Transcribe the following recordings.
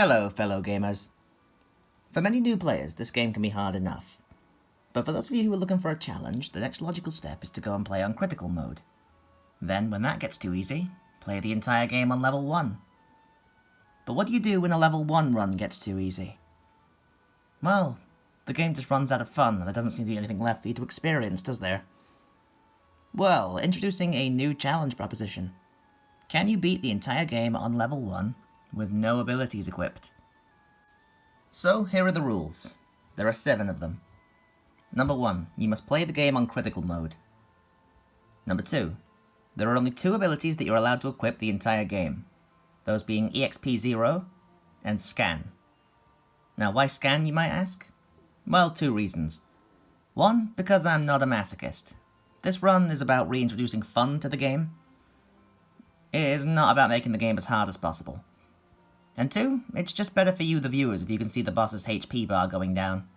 Hello, fellow gamers. For many new players, this game can be hard enough. But for those of you who are looking for a challenge, the next logical step is to go and play on critical mode. Then, when that gets too easy, play the entire game on level 1. But what do you do when a level 1 run gets too easy? Well, the game just runs out of fun and there doesn't seem to be anything left for you to experience, does there? Well, introducing a new challenge proposition. Can you beat the entire game on level 1 with no abilities equipped? So, here are the rules. There are 7 of them. Number 1, you must play the game on critical mode. Number 2, there are only 2 abilities that you're allowed to equip the entire game. Those being EXP 0 and Scan. Now, why Scan, you might ask? Well, 2 reasons. 1, because I'm not a masochist. This run is about reintroducing fun to the game. It is not about making the game as hard as possible. And 2, it's just better for you, the viewers, if you can see the boss's HP bar going down.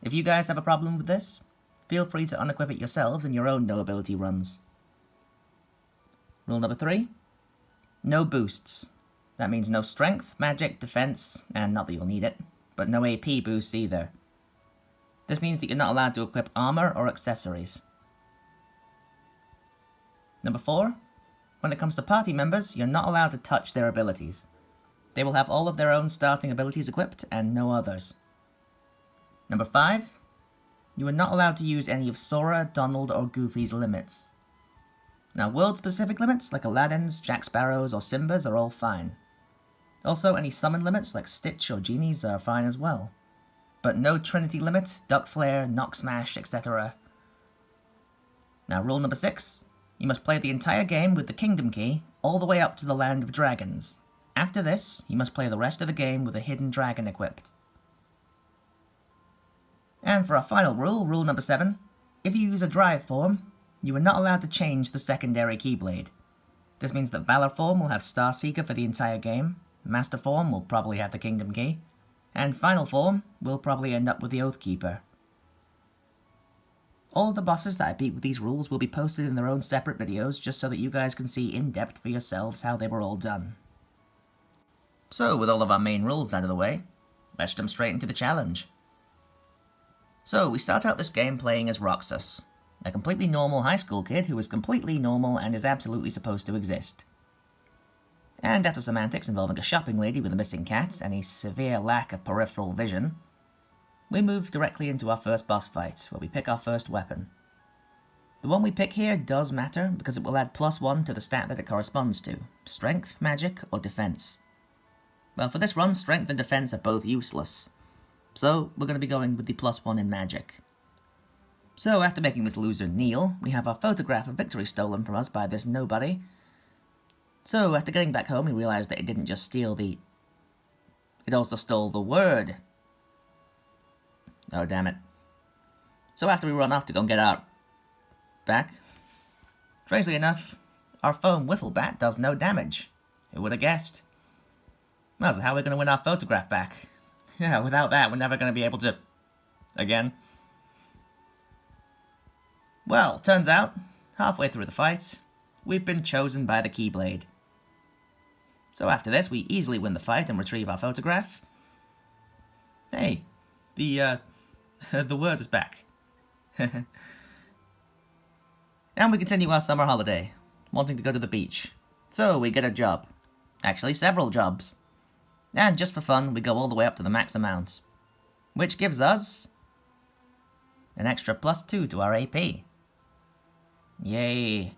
If you guys have a problem with this, feel free to unequip it yourselves in your own no-ability runs. Rule number 3, no boosts. That means no strength, magic, defense, and not that you'll need it, but no AP boosts either. This means that you're not allowed to equip armor or accessories. Number 4, when it comes to party members, you're not allowed to touch their abilities. They will have all of their own starting abilities equipped and no others. Number 5, you are not allowed to use any of Sora, Donald, or Goofy's limits. Now, world-specific limits like Aladdin's, Jack Sparrow's, or Simba's are all fine. Also, any summon limits like Stitch or Genie's are fine as well. But no Trinity limit, Duck Flare, Knocksmash, etc. Now, rule number 6, you must play the entire game with the Kingdom Key all the way up to the Land of Dragons. After this, you must play the rest of the game with a hidden dragon equipped. And for our final rule, rule number 7, if you use a drive form, you are not allowed to change the secondary Keyblade. This means that Valor form will have Star Seeker for the entire game, Master form will probably have the Kingdom Key, and Final form will probably end up with the Oathkeeper. All of the bosses that I beat with these rules will be posted in their own separate videos just so that you guys can see in depth for yourselves how they were all done. So, with all of our main rules out of the way, let's jump straight into the challenge. So, we start out this game playing as Roxas, a completely normal high school kid who is completely normal and is absolutely supposed to exist. And after some antics involving a shopping lady with a missing cat and a severe lack of peripheral vision, we move directly into our first boss fight, where we pick our first weapon. The one we pick here does matter, because it will add +1 to the stat that it corresponds to, strength, magic, or defense. Well, for this run, strength and defense are both useless, so we're going to be going with the +1 in magic. So after making this loser kneel, we have our photograph of victory stolen from us by this nobody. So after getting back home, we realised that it didn't just steal the... it also stole the word. Oh, damn it. So after we run off to go and get our... back, strangely enough, our foam wiffle bat does no damage. Who would have guessed? Well, so how are we going to win our photograph back? Yeah, without that, we're never going to be able to... again. Well, turns out, halfway through the fight, we've been chosen by the Keyblade. So after this, we easily win the fight and retrieve our photograph. Hey, the word is back. And we continue our summer holiday, wanting to go to the beach. So we get a job. Actually, several jobs. And just for fun, we go all the way up to the max amount, which gives us an extra +2 to our AP. Yay.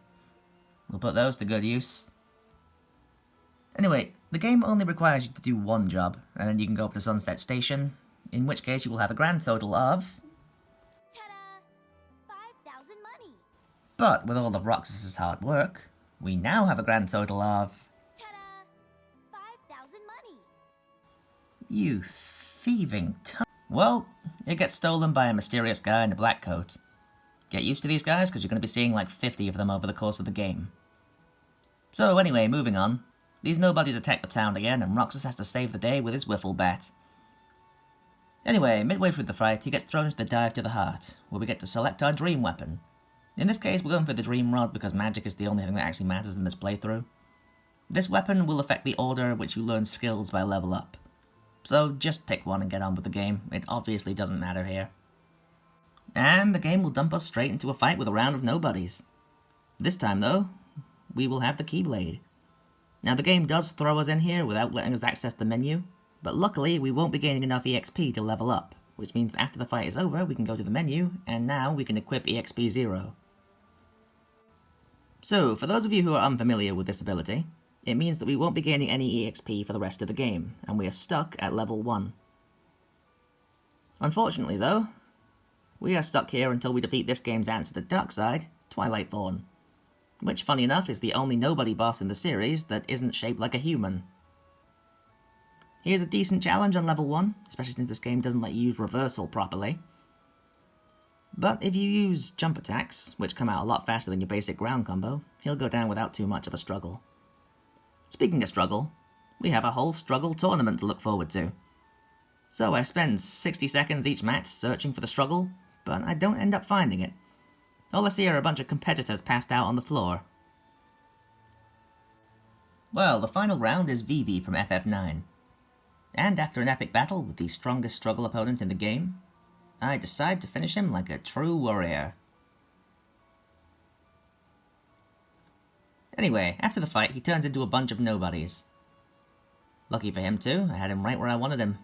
We'll put those to good use. Anyway, the game only requires you to do one job, and then you can go up to Sunset Station, in which case you will have a grand total of... ta-da! 5,000 money! But with all of Roxas' hard work, we now have a grand total of... ta-da! 5,000 money! You thieving Well, it gets stolen by a mysterious guy in a black coat. Get used to these guys, because you're going to be seeing like 50 of them over the course of the game. So anyway, moving on. These nobodies attack the town again, and Roxas has to save the day with his wiffle bat. Anyway, midway through the fight, he gets thrown into the Dive to the Heart, where we get to select our dream weapon. In this case, we're going for the Dream Rod because magic is the only thing that actually matters in this playthrough. This weapon will affect the order in which you learn skills by level up. So just pick one and get on with the game. It obviously doesn't matter here. And the game will dump us straight into a fight with a round of nobodies. This time though, we will have the Keyblade. Now the game does throw us in here without letting us access the menu, but luckily we won't be gaining enough EXP to level up, which means that after the fight is over we can go to the menu, and now we can equip EXP 0. So, for those of you who are unfamiliar with this ability, it means that we won't be gaining any EXP for the rest of the game, and we are stuck at level 1. Unfortunately though, we are stuck here until we defeat this game's answer to Darkside, Twilight Thorn, which, funny enough, is the only nobody boss in the series that isn't shaped like a human. He is a decent challenge on level 1, especially since this game doesn't let you use reversal properly. But if you use jump attacks, which come out a lot faster than your basic ground combo, he'll go down without too much of a struggle. Speaking of struggle, we have a whole struggle tournament to look forward to. So I spend 60 seconds each match searching for the struggle, but I don't end up finding it. All I see are a bunch of competitors passed out on the floor. Well, the final round is Vivi from FF9. And after an epic battle with the strongest struggle opponent in the game, I decide to finish him like a true warrior. Anyway, after the fight, he turns into a bunch of nobodies. Lucky for him too, I had him right where I wanted him.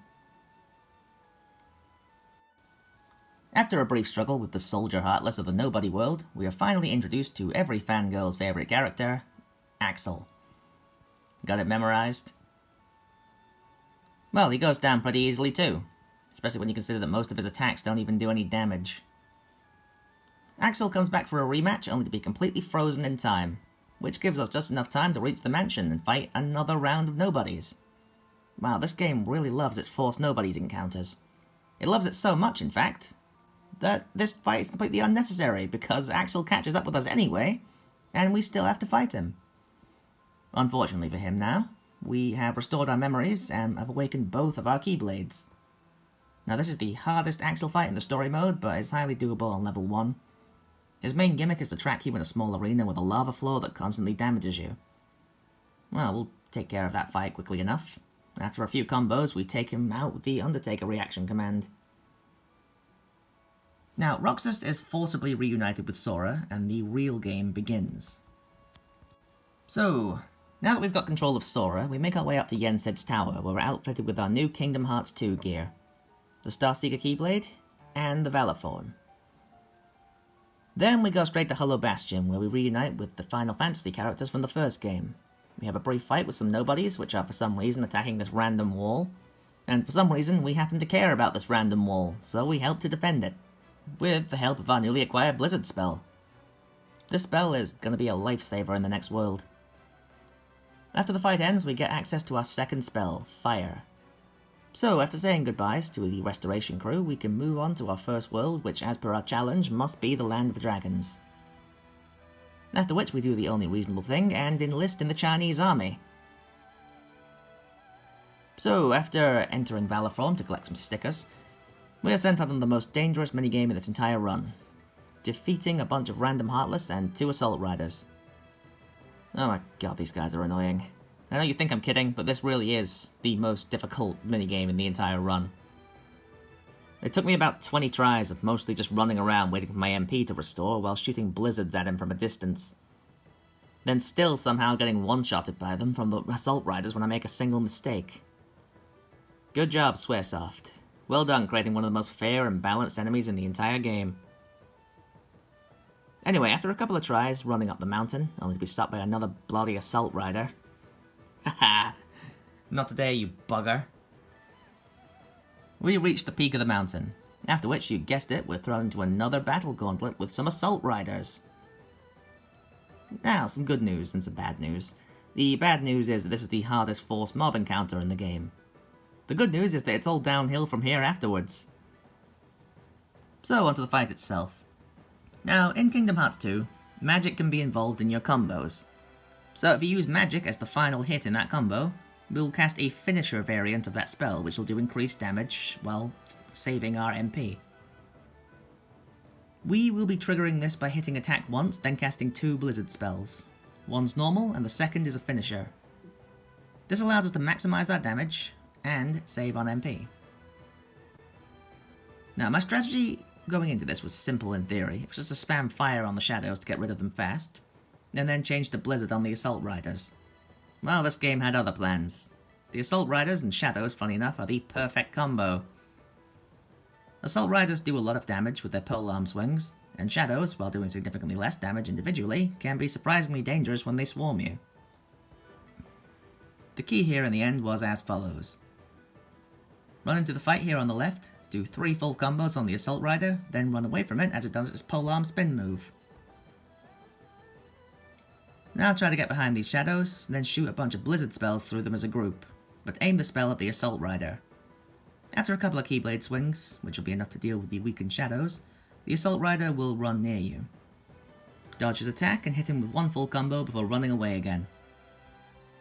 After a brief struggle with the soldier heartless of the nobody world, we are finally introduced to every fangirl's favourite character, Axel. Got it memorised? Well, he goes down pretty easily too, especially when you consider that most of his attacks don't even do any damage. Axel comes back for a rematch only to be completely frozen in time, which gives us just enough time to reach the mansion and fight another round of nobodies. Wow, this game really loves its forced nobodies encounters. It loves it so much, in fact, that this fight is completely unnecessary because Axel catches up with us anyway, and we still have to fight him. Unfortunately for him now, we have restored our memories and have awakened both of our Keyblades. Now this is the hardest Axel fight in the story mode, but it's highly doable on level 1. His main gimmick is to track you in a small arena with a lava floor that constantly damages you. Well, we'll take care of that fight quickly enough. After a few combos, we take him out with the Undertaker reaction command. Now, Roxas is forcibly reunited with Sora, and the real game begins. So, now that we've got control of Sora, we make our way up to Yensid's tower, where we're outfitted with our new Kingdom Hearts 2 gear. The Starseeker Keyblade, and the Valor Thorn. Then we go straight to Hollow Bastion, where we reunite with the Final Fantasy characters from the first game. We have a brief fight with some nobodies, which are for some reason attacking this random wall. And for some reason, we happen to care about this random wall, so we help to defend it. With the help of our newly acquired Blizzard spell. This spell is going to be a lifesaver in the next world. After the fight ends, we get access to our second spell, Fire. So, after saying goodbyes to the restoration crew, we can move on to our first world, which as per our challenge, must be the Land of Dragons. After which we do the only reasonable thing, and enlist in the Chinese army. So, after entering Valor Thorn to collect some stickers, we are sent on the most dangerous minigame in this entire run, defeating a bunch of random Heartless and 2 Assault Riders. Oh my god, these guys are annoying. I know you think I'm kidding, but this really is the most difficult minigame in the entire run. It took me about 20 tries of mostly just running around waiting for my MP to restore while shooting blizzards at him from a distance. Then still somehow getting one-shotted by them from the Assault Riders when I make a single mistake. Good job, Squaresoft. Well done creating one of the most fair and balanced enemies in the entire game. Anyway, after a couple of tries running up the mountain, only to be stopped by another bloody Assault Rider. Haha! Not today, you bugger. We reach the peak of the mountain, after which, you guessed it, we're thrown into another battle gauntlet with some Assault Riders. Now, some good news and some bad news. The bad news is that this is the hardest forced mob encounter in the game. The good news is that it's all downhill from here afterwards. So, onto the fight itself. Now, in Kingdom Hearts 2, magic can be involved in your combos. So if you use magic as the final hit in that combo, we'll cast a finisher variant of that spell, which will do increased damage while saving our MP. We will be triggering this by hitting attack once, then casting 2 blizzard spells. One's normal, and the second is a finisher. This allows us to maximize our damage, and save on MP. Now, my strategy going into this was simple in theory. It was just to spam fire on the shadows to get rid of them fast, and then change to Blizzard on the Assault Riders. Well, this game had other plans. The Assault Riders and Shadows, funny enough, are the perfect combo. Assault Riders do a lot of damage with their polearm swings, and Shadows, while doing significantly less damage individually, can be surprisingly dangerous when they swarm you. The key here in the end was as follows. Run into the fight here on the left, do 3 full combos on the Assault Rider, then run away from it as it does its polearm spin move. Now try to get behind these Shadows, then shoot a bunch of Blizzard spells through them as a group, but aim the spell at the Assault Rider. After a couple of Keyblade swings, which will be enough to deal with the weakened Shadows, the Assault Rider will run near you. Dodge his attack and hit him with 1 full combo before running away again.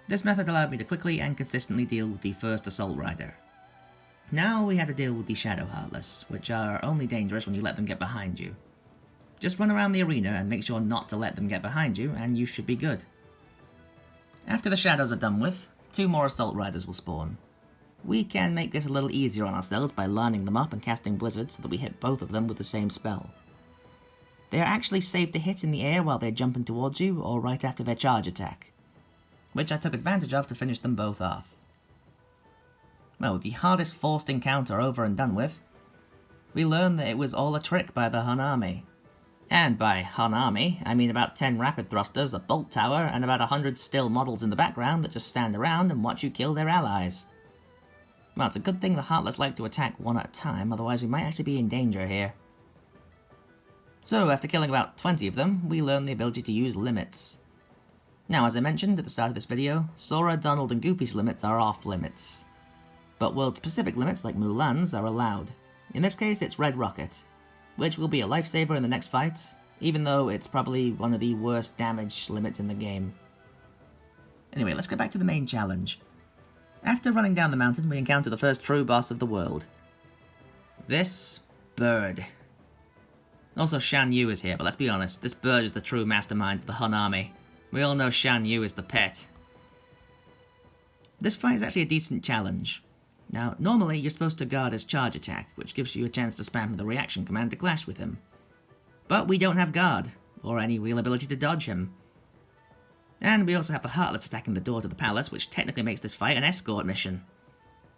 This method allowed me to quickly and consistently deal with the first Assault Rider. Now we have to deal with the Shadow Heartless, which are only dangerous when you let them get behind you. Just run around the arena and make sure not to let them get behind you, and you should be good. After the Shadows are done with, 2 more Assault Riders will spawn. We can make this a little easier on ourselves by lining them up and casting Blizzard so that we hit both of them with the same spell. They are actually safe to hit in the air while they're jumping towards you, or right after their charge attack, which I took advantage of to finish them both off. Well, with the hardest forced encounter over and done with, we learned that it was all a trick by the Hun army. And by Hun army, I mean about 10 rapid thrusters, a bolt tower, and about 100 still models in the background that just stand around and watch you kill their allies. Well, it's a good thing the Heartless like to attack one at a time, otherwise we might actually be in danger here. So, after killing about 20 of them, we learned the ability to use limits. Now, as I mentioned at the start of this video, Sora, Donald, and Goofy's limits are off limits. But world-specific limits, like Mulan's, are allowed. In this case, it's Red Rocket, which will be a lifesaver in the next fight, even though it's probably one of the worst damage limits in the game. Anyway, let's get back to the main challenge. After running down the mountain, we encounter the first true boss of the world. This bird. Also, Shan Yu is here, but let's be honest, this bird is the true mastermind of the Hun army. We all know Shan Yu is the pet. This fight is actually a decent challenge. Now, normally you're supposed to guard his charge attack, which gives you a chance to spam the reaction command to clash with him. But we don't have guard, or any real ability to dodge him. And we also have the Heartless attacking the door to the palace, which technically makes this fight an escort mission.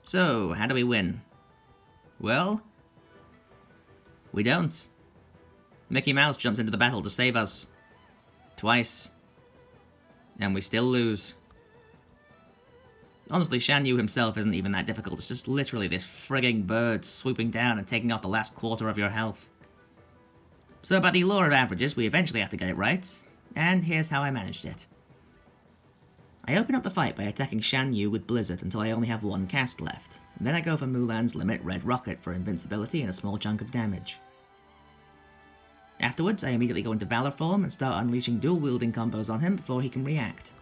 So, how do we win? Well, we don't. Mickey Mouse jumps into the battle to save us. Twice. And we still lose. Honestly, Shan Yu himself isn't even that difficult, it's just literally this frigging bird swooping down and taking off the last quarter of your health. So by the law of averages, we eventually have to get it right, and here's how I managed it. I open up the fight by attacking Shan Yu with Blizzard until I only have 1 cast left, and then I go for Mulan's limit Red Rocket for invincibility and a small chunk of damage. Afterwards, I immediately go into Valor form and start unleashing dual-wielding combos on him before he can react.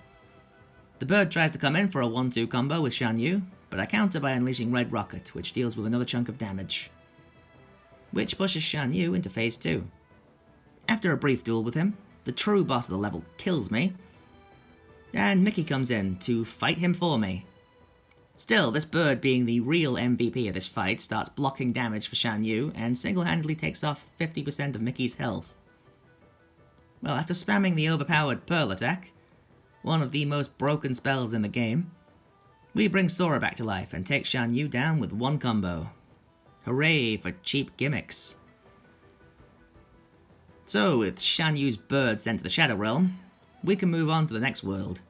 The bird tries to come in for a 1-2 combo with Shan Yu, but I counter by unleashing Red Rocket, which deals with another chunk of damage, which pushes Shan Yu into phase 2. After a brief duel with him, the true boss of the level kills me, and Mickey comes in to fight him for me. Still, this bird, being the real MVP of this fight, starts blocking damage for Shan Yu and single-handedly takes off 50% of Mickey's health. Well, after spamming the overpowered Pearl attack, one of the most broken spells in the game, we bring Sora back to life and take Shan Yu down with 1 combo. Hooray for cheap gimmicks. So, with Shan Yu's bird sent to the Shadow Realm, we can move on to the next world,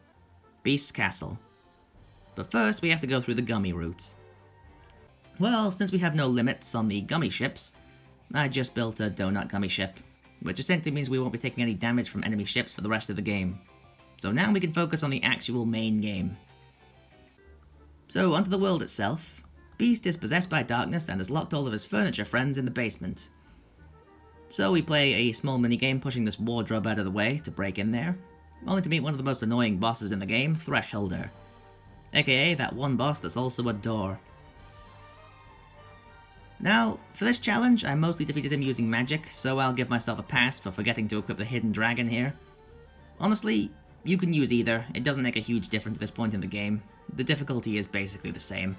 Beast's Castle. But first, we have to go through the Gummi route. Well, since we have no limits on the Gummi ships, I just built a Doughnut Gummi ship, which essentially means we won't be taking any damage from enemy ships for the rest of the game. So now we can focus on the actual main game. So, onto the world itself. Beast is possessed by darkness and has locked all of his furniture friends in the basement. So we play a small minigame pushing this wardrobe out of the way to break in there, only to meet one of the most annoying bosses in the game, Thresholder. AKA that one boss that's also a door. Now, for this challenge, I mostly defeated him using magic, so I'll give myself a pass for forgetting to equip the Hidden Dragon here. Honestly, you can use either, it doesn't make a huge difference at this point in the game. The difficulty is basically the same.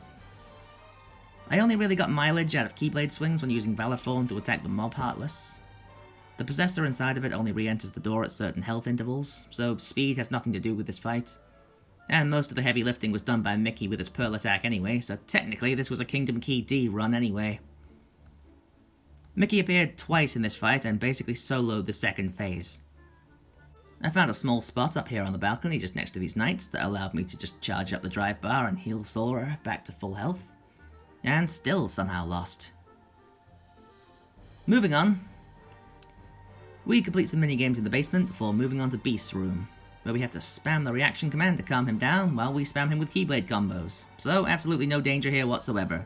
I only really got mileage out of Keyblade swings when using Valor Form to attack the mob Heartless. The Possessor inside of it only re-enters the door at certain health intervals, so speed has nothing to do with this fight. And most of the heavy lifting was done by Mickey with his Pearl attack anyway, so technically this was a Kingdom Key D run anyway. Mickey appeared twice in this fight and basically soloed the second phase. I found a small spot up here on the balcony just next to these knights that allowed me to just charge up the drive bar and heal Sora back to full health. And still somehow lost. Moving on. We complete some minigames in the basement before moving on to Beast's room, where we have to spam the reaction command to calm him down while we spam him with Keyblade combos, so absolutely no danger here whatsoever.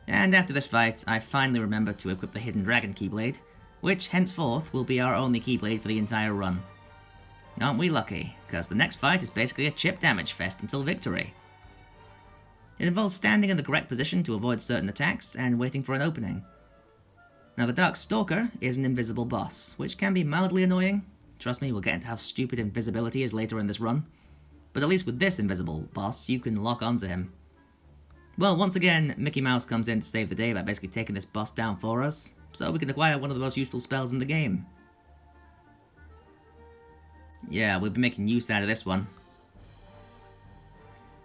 And after this fight, I finally remembered to equip the Hidden Dragon Keyblade, which henceforth will be our only Keyblade for the entire run. Aren't we lucky, because the next fight is basically a chip damage fest until victory. It involves standing in the correct position to avoid certain attacks and waiting for an opening. Now the Dark Stalker is an invisible boss, which can be mildly annoying. Trust me, we'll get into how stupid invisibility is later in this run. But at least with this invisible boss, you can lock onto him. Well, once again, Mickey Mouse comes in to save the day by basically taking this boss down for us, so we can acquire one of the most useful spells in the game. Yeah, we'll be making use out of this one.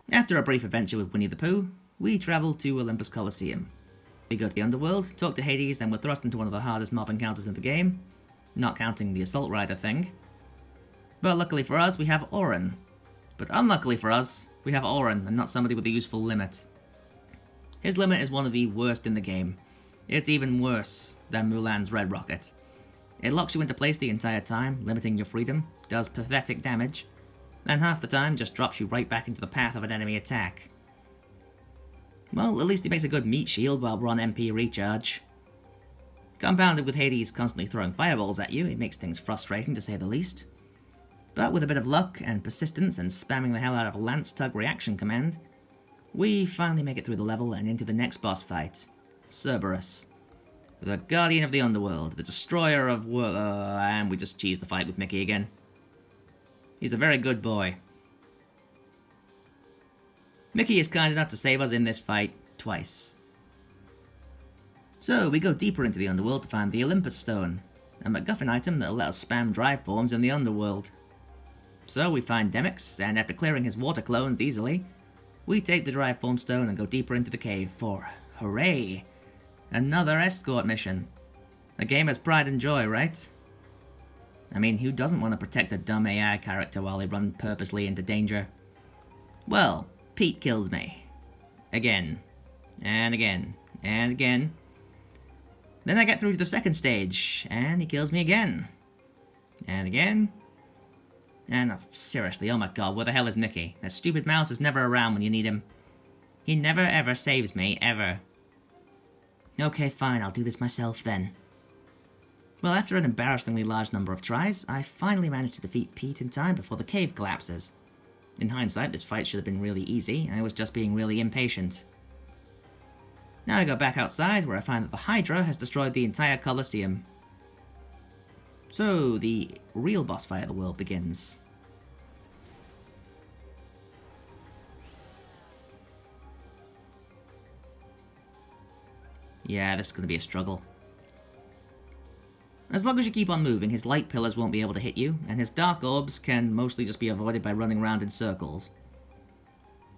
After a brief adventure with Winnie the Pooh, we travel to Olympus Collisseum. We go to the Underworld, talk to Hades, and we're thrust into one of the hardest mob encounters in the game, not counting the Assault Rider thing. But luckily for us, we have Auron. But unluckily for us, we have Auron, and not somebody with a useful limit. His limit is one of the worst in the game. It's even worse than Mulan's Red Rocket. It locks you into place the entire time, limiting your freedom, does pathetic damage, and half the time just drops you right back into the path of an enemy attack. Well, at least he makes a good meat shield while we're on MP recharge. Compounded with Hades constantly throwing fireballs at you, it makes things frustrating to say the least. But with a bit of luck and persistence and spamming the hell out of a Lance Tug reaction command, we finally make it through the level and into the next boss fight, Cerberus. The Guardian of the Underworld, the Destroyer of Whirl, and we just cheese the fight with Mickey again. He's a very good boy. Mickey is kind enough to save us in this fight twice. So we go deeper into the Underworld to find the Olympus Stone, a MacGuffin item that'll let us spam drive forms in the Underworld. So we find Demyx, and after clearing his water clones easily, we take the drive form stone and go deeper into the cave for, hooray, another escort mission. A gamer's pride and joy, right? I mean, who doesn't want to protect a dumb AI character while they run purposely into danger? Well, Pete kills me. Again. And again. And again. Then I get through to the second stage, and he kills me again. And again. And seriously, oh my god, where the hell is Mickey? That stupid mouse is never around when you need him. He never ever saves me, ever. Okay, fine, I'll do this myself then. Well, after an embarrassingly large number of tries, I finally managed to defeat Pete in time before the cave collapses. In hindsight, this fight should have been really easy, I was just being really impatient. Now I go back outside, where I find that the Hydra has destroyed the entire Colosseum. So, the real boss fight of the world begins. Yeah, this is going to be a struggle. As long as you keep on moving, his light pillars won't be able to hit you, and his dark orbs can mostly just be avoided by running around in circles.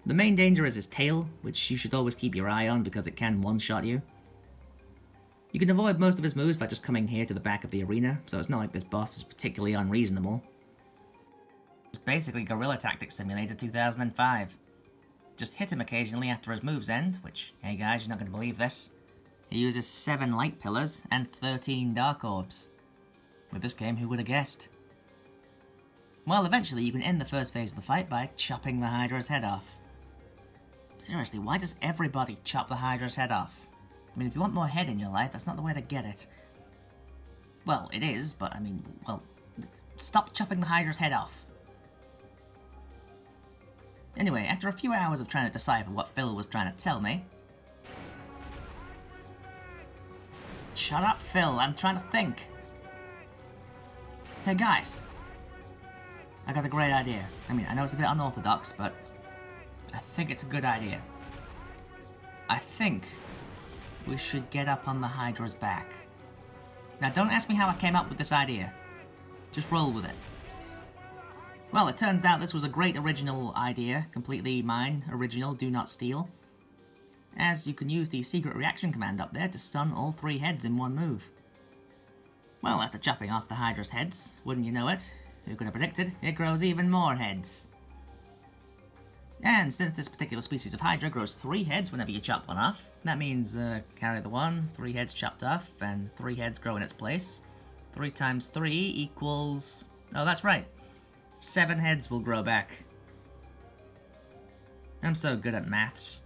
The main danger is his tail, which you should always keep your eye on because it can one-shot you. You can avoid most of his moves by just coming here to the back of the arena, so it's not like this boss is particularly unreasonable. It's basically Guerrilla Tactics Simulator 2005. Just hit him occasionally after his moves end, which, hey guys, you're not going to believe this. He uses 7 light pillars and 13 dark orbs. With this game, who would have guessed? Well, eventually you can end the first phase of the fight by chopping the Hydra's head off. Seriously, why does everybody chop the Hydra's head off? I mean, if you want more head in your life, that's not the way to get it. Well, it is, but I mean, well, stop chopping the Hydra's head off. Anyway, after a few hours of trying to decipher what Phil was trying to tell me... Shut up, Phil, I'm trying to think. Hey guys, I got a great idea. I mean, I know it's a bit unorthodox, but I think it's a good idea. I think we should get up on the Hydra's back. Now don't ask me how I came up with this idea. Just roll with it. Well, it turns out this was a great original idea, completely mine, original, do not steal. As you can use the secret reaction command up there to stun all 3 heads in one move. Well, after chopping off the Hydra's heads, wouldn't you know it, who could have predicted, it grows even more heads. And since this particular species of Hydra grows 3 heads whenever you chop one off, that means carry the 1, 3 heads chopped off, and 3 heads grow in its place. 3 times 3 equals... oh, that's right. 7 heads will grow back. I'm so good at maths.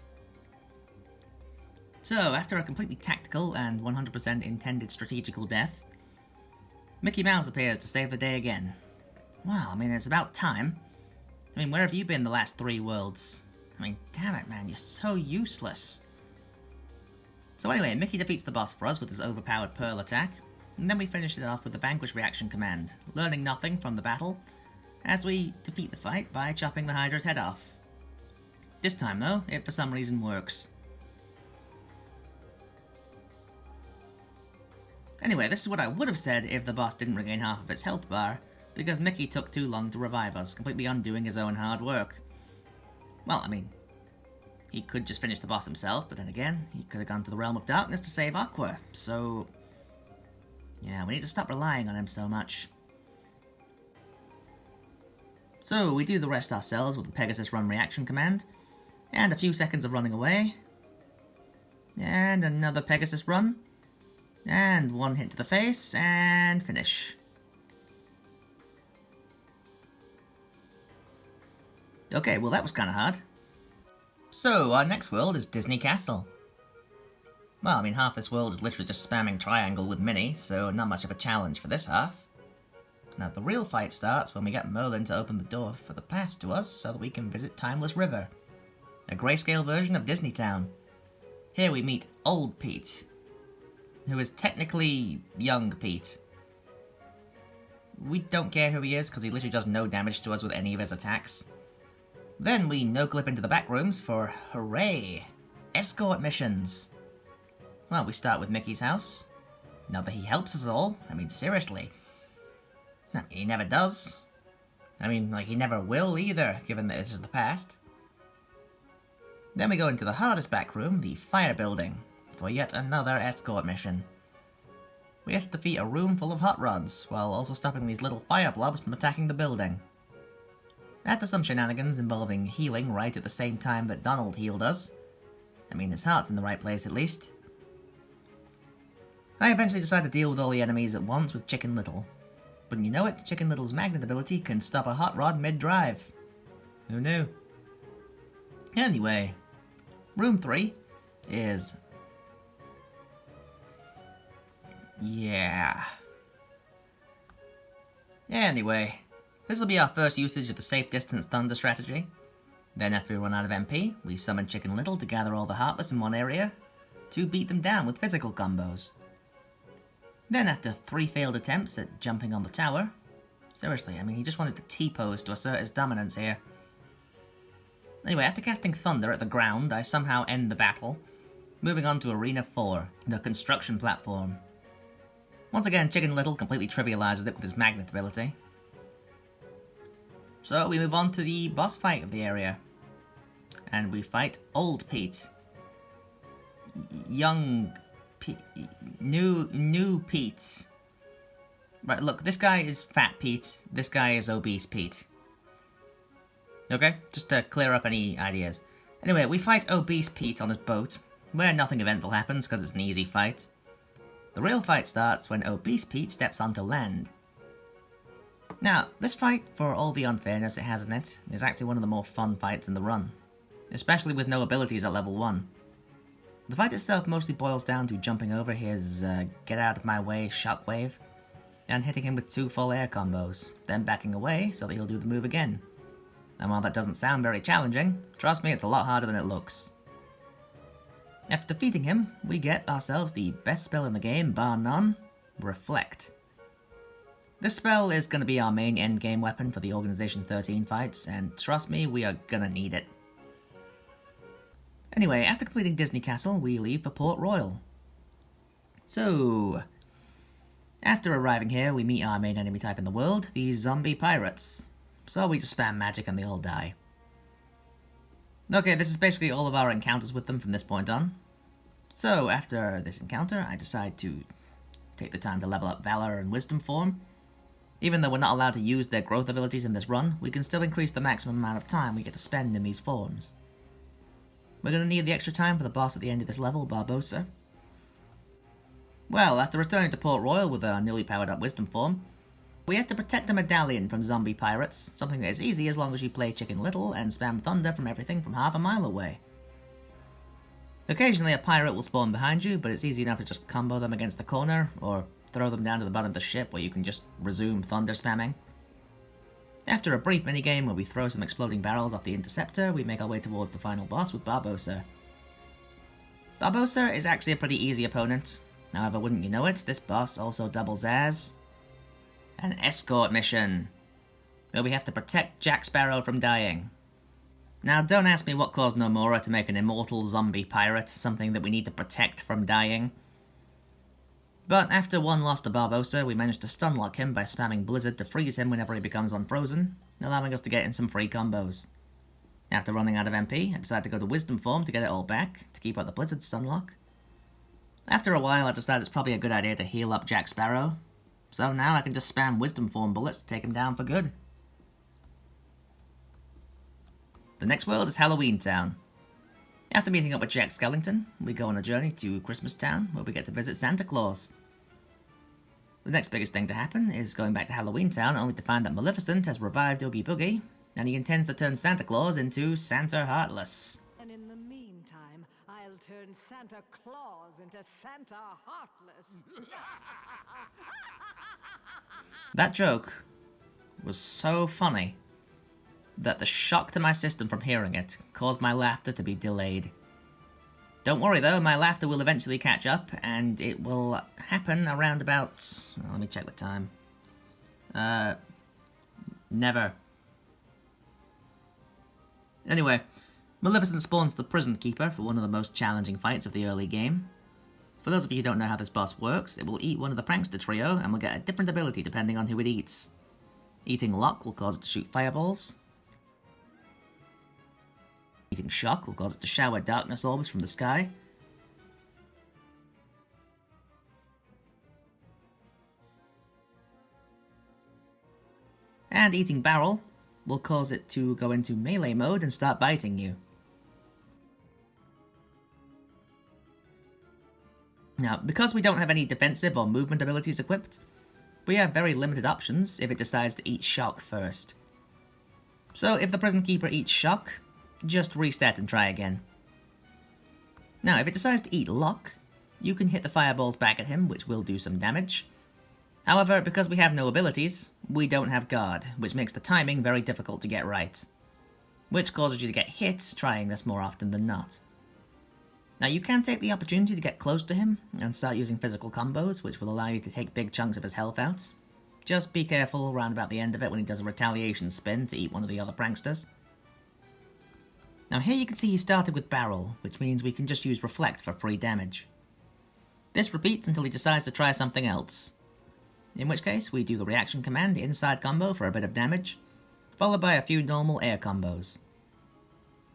So, after a completely tactical and 100% intended strategical death, Mickey Mouse appears to save the day again. Well, I mean, it's about time. I mean, where have you been the last 3 worlds? I mean, damn it, man, you're so useless. So anyway, Mickey defeats the boss for us with his overpowered Pearl attack, and then we finish it off with the Vanquish reaction command, learning nothing from the battle, as we defeat the fight by chopping the Hydra's head off. This time, though, it for some reason works. Anyway, this is what I would have said if the boss didn't regain half of its health bar, because Mickey took too long to revive us, completely undoing his own hard work. Well, I mean, he could just finish the boss himself, but then again, he could have gone to the Realm of Darkness to save Aqua, so... yeah, we need to stop relying on him so much. So, we do the rest ourselves with the Pegasus Run reaction command, and a few seconds of running away, and another Pegasus Run, and 1 hit to the face, and finish. Okay, well that was kinda hard. So, our next world is Disney Castle. Well, I mean, half this world is literally just spamming triangle with Minnie, so not much of a challenge for this half. Now, the real fight starts when we get Merlin to open the door for the pass to us so that we can visit Timeless River, a grayscale version of Disney Town. Here we meet Old Pete, who is technically Young Pete. We don't care who he is because he literally does no damage to us with any of his attacks. Then we no-clip into the back rooms for, hooray, escort missions. Well, we start with Mickey's house. Not that he helps us all, I mean seriously. I mean, he never does. I mean, like, he never will either, given that this is the past. Then we go into the hardest back room, the fire building, for yet another escort mission. We have to defeat a room full of hot rods, while also stopping these little fire blobs from attacking the building. After some shenanigans involving healing right at the same time that Donald healed us, I mean, his heart's in the right place at least, I eventually decide to deal with all the enemies at once with Chicken Little. But you know it, Chicken Little's magnet ability can stop a hot rod mid-drive. Who knew? Anyway, room 3 is... yeah. Anyway, this will be our first usage of the safe distance thunder strategy. Then after we run out of MP, we summon Chicken Little to gather all the Heartless in one area to beat them down with physical combos. Then after 3 failed attempts at jumping on the tower, seriously, I mean, he just wanted to T-pose to assert his dominance here. Anyway, after casting Thunder at the ground, I somehow end the battle, moving on to Arena 4, the construction platform. Once again, Chicken Little completely trivializes it with his magnet ability. So we move on to the boss fight of the area. And we fight Old Pete. Young Pete. New Pete. Right, look, this guy is Fat Pete, this guy is Obese Pete. Okay, just to clear up any ideas. Anyway, we fight Obese Pete on his boat, where nothing eventful happens because it's an easy fight. The real fight starts when Obese Pete steps onto land. Now, this fight, for all the unfairness it has in it, is actually one of the more fun fights in the run, especially with no abilities at level 1. The fight itself mostly boils down to jumping over his get out of my way shockwave, and hitting him with 2 full air combos, then backing away so that he'll do the move again. And while that doesn't sound very challenging, trust me, it's a lot harder than it looks. After defeating him, we get ourselves the best spell in the game, bar none, Reflect. This spell is going to be our main endgame weapon for the Organization 13 fights, and trust me, we are gonna need it. Anyway, after completing Disney Castle, we leave for Port Royal. So, after arriving here, we meet our main enemy type in the world, the zombie pirates. So we just spam magic and they all die. Okay, this is basically all of our encounters with them from this point on. So, after this encounter, I decide to take the time to level up Valor and Wisdom form. Even though we're not allowed to use their growth abilities in this run, we can still increase the maximum amount of time we get to spend in these forms. We're going to need the extra time for the boss at the end of this level, Barbossa. Well, after returning to Port Royal with our newly powered up Wisdom form, we have to protect a medallion from zombie pirates, something that is easy as long as you play Chicken Little and spam thunder from everything from half a mile away. Occasionally a pirate will spawn behind you, but it's easy enough to just combo them against the corner, or throw them down to the bottom of the ship where you can just resume thunder spamming. After a brief minigame where we throw some exploding barrels off the interceptor, we make our way towards the final boss with Barbossa. Barbossa is actually a pretty easy opponent. However, wouldn't you know it, this boss also doubles as an escort mission, where we have to protect Jack Sparrow from dying. Now, don't ask me what caused Nomura to make an immortal zombie pirate, something that we need to protect from dying. But after one loss to Barbossa, we managed to stunlock him by spamming Blizzard to freeze him whenever he becomes unfrozen, allowing us to get in some free combos. After running out of MP, I decided to go to Wisdom form to get it all back, to keep out the Blizzard stunlock. After a while, I decided it's probably a good idea to heal up Jack Sparrow, so now I can just spam Wisdom form bullets to take him down for good. The next world is Halloween Town. After meeting up with Jack Skellington, we go on a journey to Christmas Town, where we get to visit Santa Claus. The next biggest thing to happen is going back to Halloween Town, only to find that Maleficent has revived Oogie Boogie, and he intends to turn Santa Claus into Santa Heartless. And in the meantime, I'll turn Santa Claus into Santa Heartless. That joke was so funny that the shock to my system from hearing it caused my laughter to be delayed. Don't worry though, my laughter will eventually catch up, and it will happen around about... let me check the time. Never. Anyway, Maleficent spawns the Prison Keeper for one of the most challenging fights of the early game. For those of you who don't know how this boss works, it will eat one of the Prankster trio and will get a different ability depending on who it eats. Eating Lock will cause it to shoot fireballs. Eating Shock will cause it to shower darkness orbs from the sky. And eating Barrel will cause it to go into melee mode and start biting you. Now, because we don't have any defensive or movement abilities equipped, we have very limited options if it decides to eat Shock first. So if the Prison Keeper eats Shock, just reset and try again. Now, if it decides to eat Lock, you can hit the fireballs back at him, which will do some damage. However, because we have no abilities, we don't have Guard, which makes the timing very difficult to get right, which causes you to get hit trying this more often than not. Now, you can take the opportunity to get close to him and start using physical combos, which will allow you to take big chunks of his health out. Just be careful around about the end of it when he does a retaliation spin to eat one of the other pranksters. Now here you can see he started with Barrel, which means we can just use Reflect for free damage. This repeats until he decides to try something else, in which case we do the reaction command inside combo for a bit of damage, followed by a few normal air combos.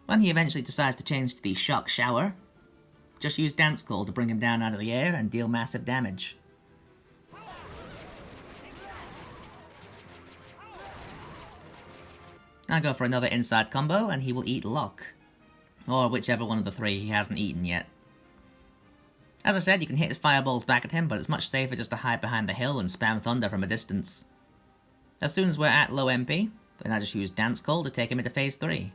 When he eventually decides to change to the Shock Shower, just use Dance Call to bring him down out of the air and deal massive damage. I'll go for another inside combo and he will eat Lock, or whichever one of the three he hasn't eaten yet. As I said, you can hit his fireballs back at him, but it's much safer just to hide behind the hill and spam thunder from a distance. As soon as we're at low MP, then I just use Dance Call to take him into Phase 3.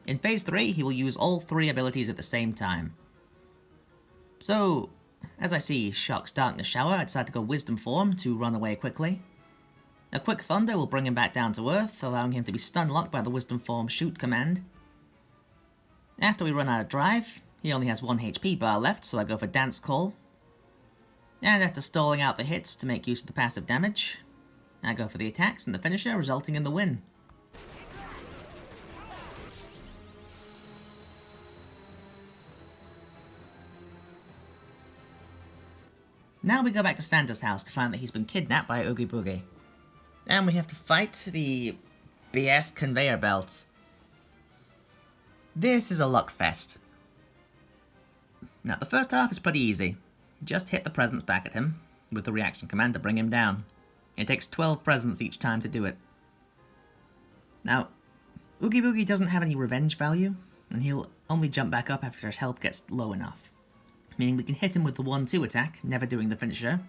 In Phase 3, he will use all three abilities at the same time. So, as I see Shock's Darkness Shower, I decide to go Wisdom form to run away quickly. A quick Thunder will bring him back down to Earth, allowing him to be stun-locked by the Wisdom form Shoot command. After we run out of drive, he only has 1 HP bar left, so I go for Dance Call. And after stalling out the hits to make use of the passive damage, I go for the attacks and the finisher, resulting in the win. Now we go back to Santa's house to find that he's been kidnapped by Oogie Boogie. And we have to fight the BS conveyor belt. This is a luck fest. Now, the first half is pretty easy. Just hit the presents back at him with the reaction command to bring him down. It takes 12 presents each time to do it. Now, Oogie Boogie doesn't have any revenge value, and he'll only jump back up after his health gets low enough. Meaning we can hit him with the 1-2 attack, never doing the finisher,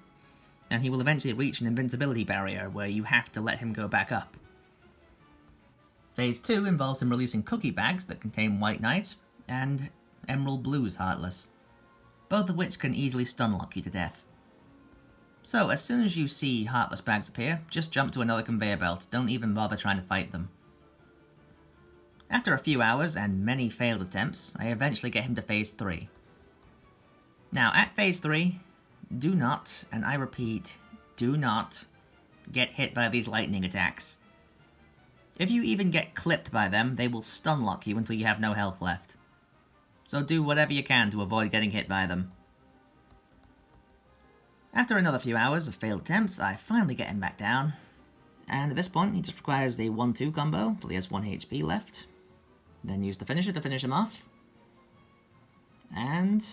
and he will eventually reach an invincibility barrier where you have to let him go back up. Phase 2 involves him releasing cookie bags that contain White Knight and Emerald Blue's Heartless, both of which can easily stun lock you to death. So as soon as you see Heartless bags appear, just jump to another conveyor belt, don't even bother trying to fight them. After a few hours and many failed attempts, I eventually get him to Phase 3. Now at Phase 3, do not, and I repeat, do not, get hit by these lightning attacks. If you even get clipped by them, they will stun lock you until you have no health left. So do whatever you can to avoid getting hit by them. After another few hours of failed attempts, I finally get him back down. And at this point, he just requires a 1-2 combo until he has 1 HP left. Then use the finisher to finish him off. And...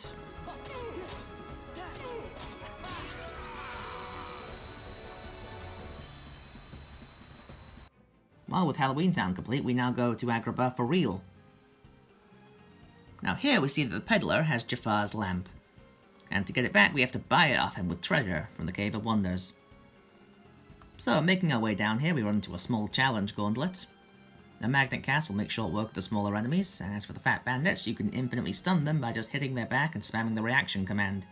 well, with Halloween Town complete, we now go to Acre for real. Now here we see that the peddler has Jafar's lamp. And to get it back, we have to buy it off him with treasure from the Cave of Wonders. So, making our way down here, we run into a small challenge gauntlet. A magnet cast will make short work of the smaller enemies, and as for the fat bandits, you can infinitely stun them by just hitting their back and spamming the reaction command.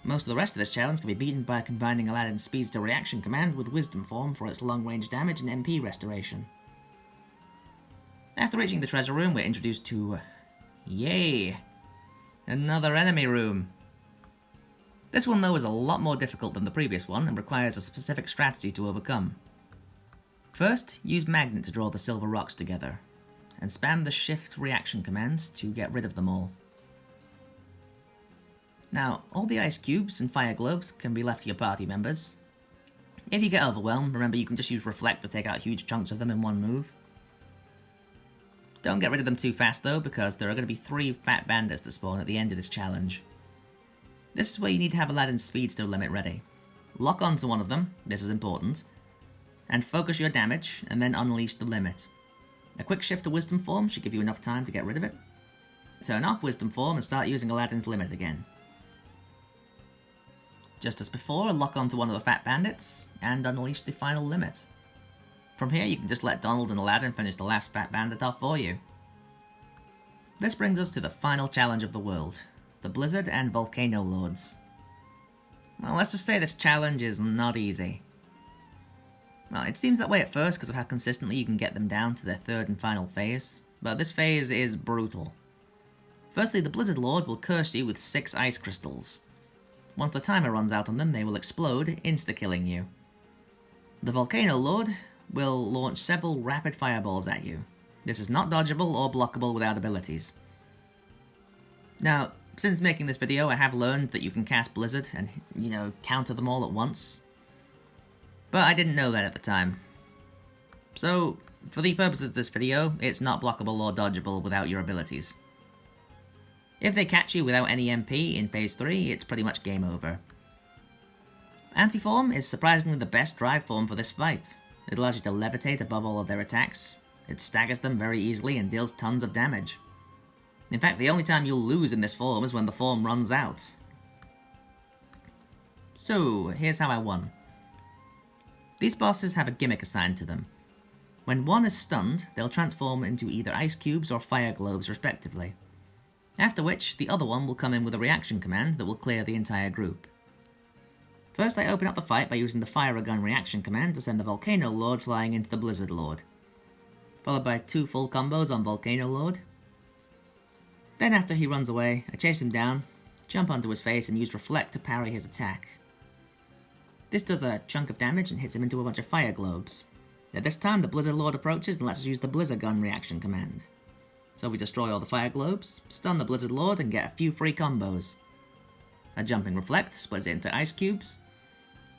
Most of the rest of this challenge can be beaten by combining Aladdin's Speedster reaction command with Wisdom Form for its long-range damage and MP restoration. After reaching the treasure room, we're introduced to... yay! Another enemy room! This one, though, is a lot more difficult than the previous one and requires a specific strategy to overcome. First, use Magnet to draw the silver rocks together, and spam the Shift reaction command to get rid of them all. Now, all the ice cubes and fire globes can be left to your party members. If you get overwhelmed, remember you can just use Reflect to take out huge chunks of them in one move. Don't get rid of them too fast though, because there are going to be 3 fat bandits that spawn at the end of this challenge. This is where you need to have Aladdin's Speedster limit ready. Lock onto one of them, this is important, and focus your damage, and then unleash the limit. A quick shift to Wisdom Form should give you enough time to get rid of it. Turn off Wisdom Form and start using Aladdin's limit again. Just as before, lock onto one of the fat bandits, and unleash the final limit. From here, you can just let Donald and Aladdin finish the last fat bandit off for you. This brings us to the final challenge of the world, the Blizzard and Volcano Lords. Well, let's just say this challenge is not easy. Well, it seems that way at first because of how consistently you can get them down to their 3rd and final phase, but this phase is brutal. Firstly, the Blizzard Lord will curse you with 6 ice crystals. Once the timer runs out on them, they will explode, insta-killing you. The Volcano Lord will launch several rapid fireballs at you. This is not dodgeable or blockable without abilities. Now, since making this video, I have learned that you can cast Blizzard and, counter them all at once. But I didn't know that at the time. So, for the purposes of this video, it's not blockable or dodgeable without your abilities. If they catch you without any MP in Phase 3, it's pretty much game over. Anti-form is surprisingly the best drive form for this fight. It allows you to levitate above all of their attacks, it staggers them very easily and deals tons of damage. In fact, the only time you'll lose in this form is when the form runs out. So, here's how I won. These bosses have a gimmick assigned to them. When one is stunned, they'll transform into either ice cubes or fire globes respectively. After which, the other one will come in with a reaction command that will clear the entire group. First, I open up the fight by using the Fire Gun reaction command to send the Volcano Lord flying into the Blizzard Lord, followed by 2 full combos on Volcano Lord. Then after he runs away, I chase him down, jump onto his face and use Reflect to parry his attack. This does a chunk of damage and hits him into a bunch of fire globes. At this time, the Blizzard Lord approaches and lets us use the Blizzard Gun reaction command. So we destroy all the fire globes, stun the Blizzard Lord and get a few free combos. a jumping reflect splits it into ice cubes,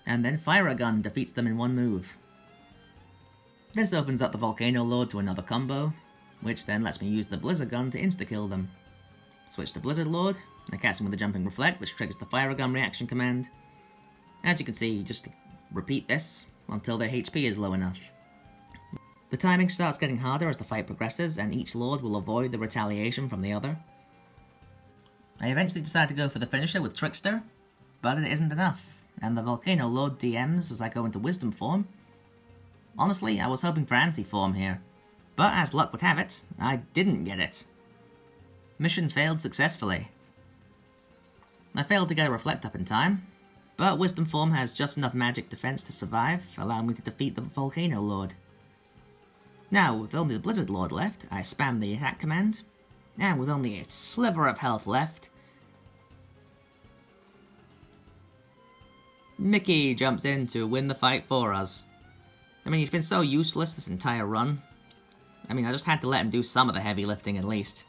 and then Fire Gun defeats them in one move. This opens up the Volcano Lord to another combo, which then lets me use the Blizzard Gun to insta-kill them. Switch to Blizzard Lord, and catch him with a jumping reflect, which triggers the Fire Gun reaction command. As you can see, you just repeat this until their HP is low enough. The timing starts getting harder as the fight progresses, and each Lord will avoid the retaliation from the other. I eventually decide to go for the finisher with Trickster, but it isn't enough, and the Volcano Lord DMs as I go into Wisdom form. Honestly, I was hoping for Anti-form here, but as luck would have it, I didn't get it. Mission failed successfully. I failed to get a Reflect up in time, but Wisdom form has just enough magic defense to survive, allowing me to defeat the Volcano Lord. Now, with only the Blizzard Lord left, I spam the attack command, and with only a sliver of health left, Mickey jumps in to win the fight for us. I mean, he's been so useless this entire run. I mean, I just had to let him do some of the heavy lifting at least.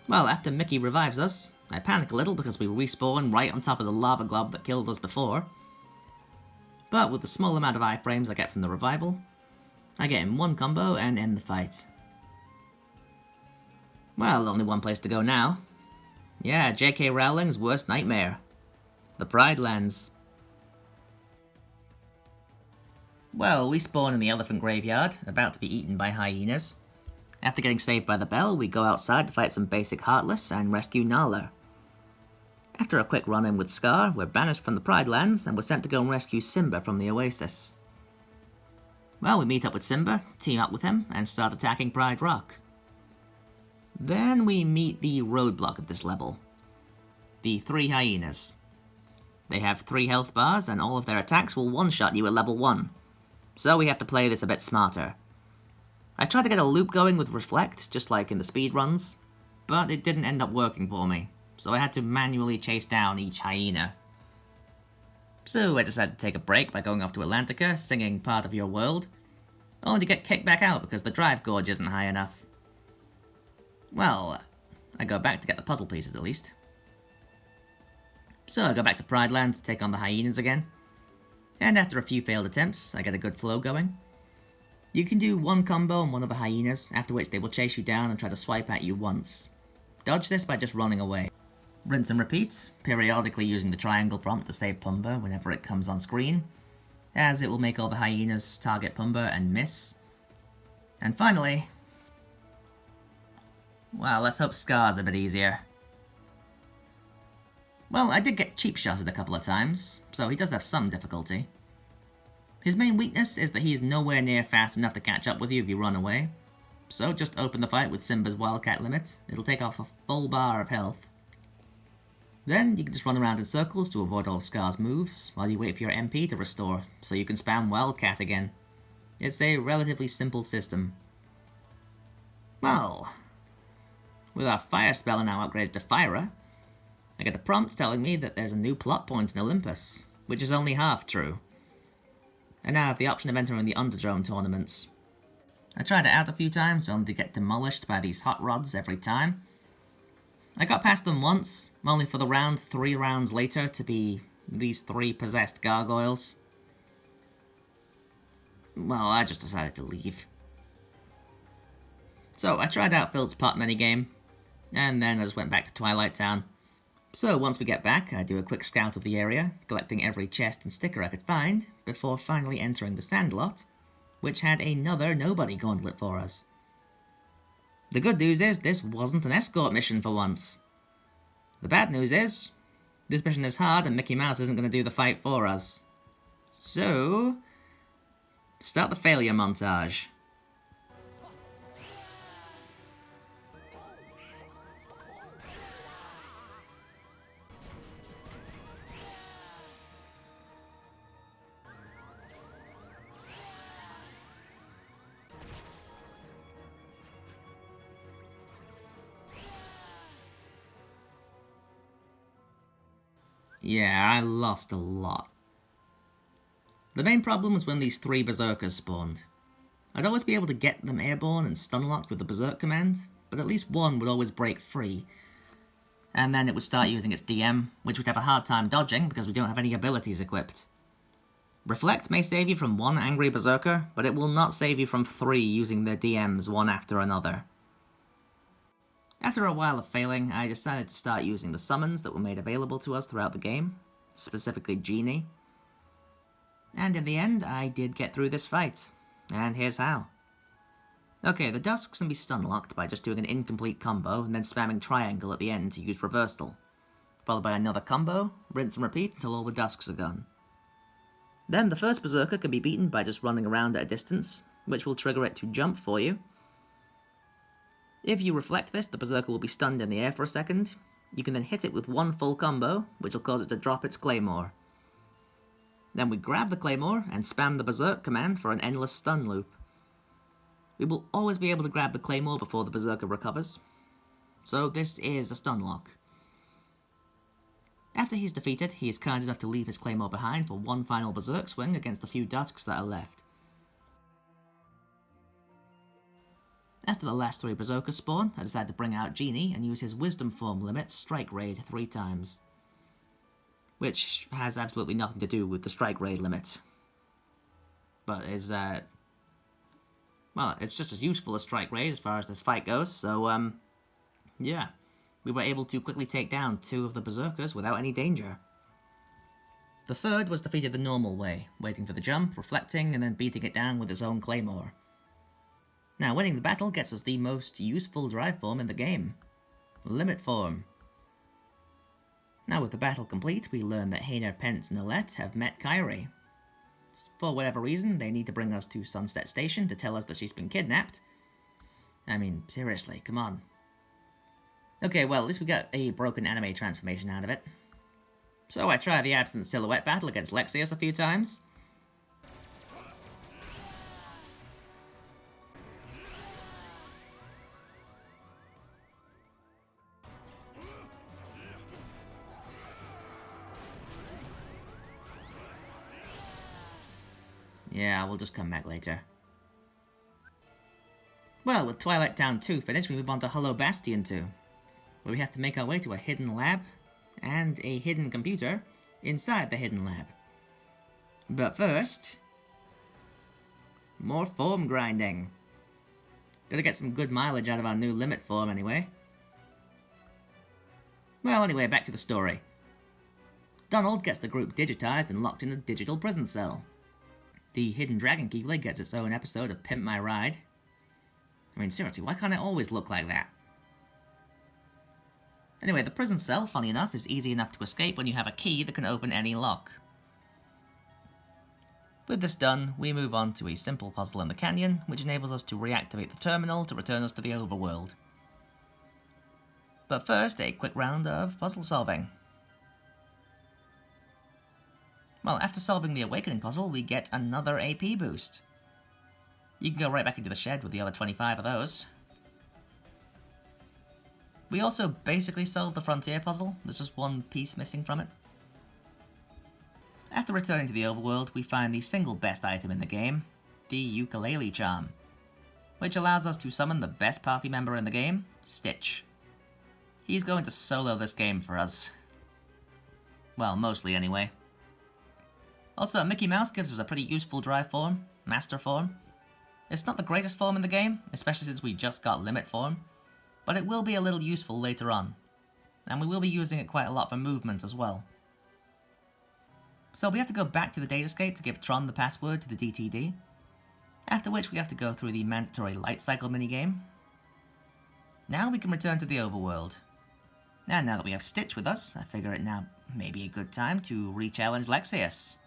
Well, after Mickey revives us, I panic a little because we respawn right on top of the lava glob that killed us before. But with the small amount of iframes I get from the revival, I get in one combo and end the fight. Well, only one place to go now. Yeah, J.K. Rowling's worst nightmare. The Pride Lands. Well, we spawn in the Elephant Graveyard, about to be eaten by hyenas. After getting saved by the bell, we go outside to fight some basic Heartless and rescue Nala. After a quick run-in with Scar, we're banished from the Pride Lands and we're sent to go and rescue Simba from the Oasis. Well, we meet up with Simba, team up with him, and start attacking Pride Rock. Then we meet the roadblock of this level. The 3 hyenas. They have 3 health bars, and all of their attacks will one-shot you at level 1. So we have to play this a bit smarter. I tried to get a loop going with Reflect, just like in the speedruns, but it didn't end up working for me, so I had to manually chase down each hyena. So I decided to take a break by going off to Atlantica, singing Part of Your World, only to get kicked back out because the drive gauge isn't high enough. Well, I go back to get the puzzle pieces at least. So I go back to Pride Land to take on the hyenas again, and after a few failed attempts, I get a good flow going. You can do one combo on one of the hyenas, after which they will chase you down and try to swipe at you once. Dodge this by just running away. Rinse and repeat, periodically using the triangle prompt to save Pumbaa whenever it comes on screen, as it will make all the hyenas target Pumbaa and miss. And finally, well, let's hope Scar's a bit easier. Well, I did get cheap shotted a couple of times, so he does have some difficulty. His main weakness is that he is nowhere near fast enough to catch up with you if you run away, so just open the fight with Simba's Wildcat limit, it'll take off a full bar of health. Then you can just run around in circles to avoid all Scar's moves, while you wait for your MP to restore, so you can spam Wildcat again. It's a relatively simple system. Well, with our Fire spell now upgraded to Firer, I get a prompt telling me that there's a new plot point in Olympus, which is only half true. I now have the option of entering the Underdrome tournaments. I tried it out a few times, only to get demolished by these hot rods every time. I got past them once, only for the round 3 rounds later to be these 3 possessed gargoyles. Well, I just decided to leave. So I tried out Phil's pot minigame, and then I just went back to Twilight Town. So once we get back, I do a quick scout of the area, collecting every chest and sticker I could find, before finally entering the Sandlot, which had another Nobody Gauntlet for us. The good news is, this wasn't an escort mission for once. The bad news is, this mission is hard and Mickey Mouse isn't going to do the fight for us. So, start the failure montage. Yeah, I lost a lot. The main problem was when these 3 Berserkers spawned. I'd always be able to get them airborne and stun locked with the Berserk command, but at least one would always break free. and then it would start using its DM, which would have a hard time dodging because we don't have any abilities equipped. Reflect may save you from one angry berserker, but it will not save you from 3 using their DMs one after another. After a while of failing, I decided to start using the summons that were made available to us throughout the game, specifically Genie. And in the end, I did get through this fight, and here's how. Okay, the Dusks can be stun-locked by just doing an incomplete combo and then spamming triangle at the end to use reversal, followed by another combo, rinse and repeat until all the Dusks are gone. Then the first berserker can be beaten by just running around at a distance, which will trigger it to jump for you. If you reflect this, the berserker will be stunned in the air for a second. You can then hit it with one full combo, which will cause it to drop its claymore. Then we grab the claymore and spam the berserk command for an endless stun loop. We will always be able to grab the claymore before the berserker recovers, so this is a stun lock. After he's defeated, he is kind enough to leave his claymore behind for one final berserk swing against the few Dusks that are left. After the last 3 berserkers spawn, I decided to bring out Genie and use his wisdom form limit strike raid 3 times. Which has absolutely nothing to do with the strike raid limit. But is, well, it's just as useful as strike raid as far as this fight goes, so, yeah. We were able to quickly take down 2 of the berserkers without any danger. The third was defeated the normal way, waiting for the jump, reflecting, and then beating it down with his own claymore. Now, winning the battle gets us the most useful drive form in the game. Limit form. Now with the battle complete, we learn that Hainer, Pence, and Alette have met Kyrie. For whatever reason, they need to bring us to Sunset Station to tell us that she's been kidnapped. I mean, seriously, come on. Okay, well, at least we got a broken anime transformation out of it. So I tried the absent silhouette battle against Lexaeus a few times. Yeah, we'll just come back later. Well, with Twilight Town 2 finished, we move on to Hello Bastion 2, where we have to make our way to a hidden lab and a hidden computer inside the hidden lab. But first, more form grinding. Gotta get some good mileage out of our new limit form anyway. Well, anyway, back to the story. Donald gets the group digitized and locked in a digital prison cell. The Hidden Dragon Keyblade gets its own episode of Pimp My Ride. I mean, seriously, why can't it always look like that? Anyway, the prison cell, funny enough, is easy enough to escape when you have a key that can open any lock. With this done, we move on to a simple puzzle in the canyon, which enables us to reactivate the terminal to return us to the overworld. But first, a quick round of puzzle solving. Well, after solving the Awakening puzzle, we get another AP boost. You can go right back into the shed with the other 25 of those. We also basically solved the Frontier puzzle, there's just one piece missing from it. After returning to the overworld, we find the single best item in the game, the Ukulele Charm, which allows us to summon the best party member in the game, Stitch. He's going to solo this game for us. Well, mostly anyway. Also, Mickey Mouse gives us a pretty useful drive form, Master form. It's not the greatest form in the game, especially since we just got Limit form, but it will be a little useful later on, and we will be using it quite a lot for movement as well. So we have to go back to the datascape to give Tron the password to the DTD, after which we have to go through the mandatory light cycle minigame. Now we can return to the overworld. And now that we have Stitch with us, I figure it now may be a good time to re-challenge Lexaeus.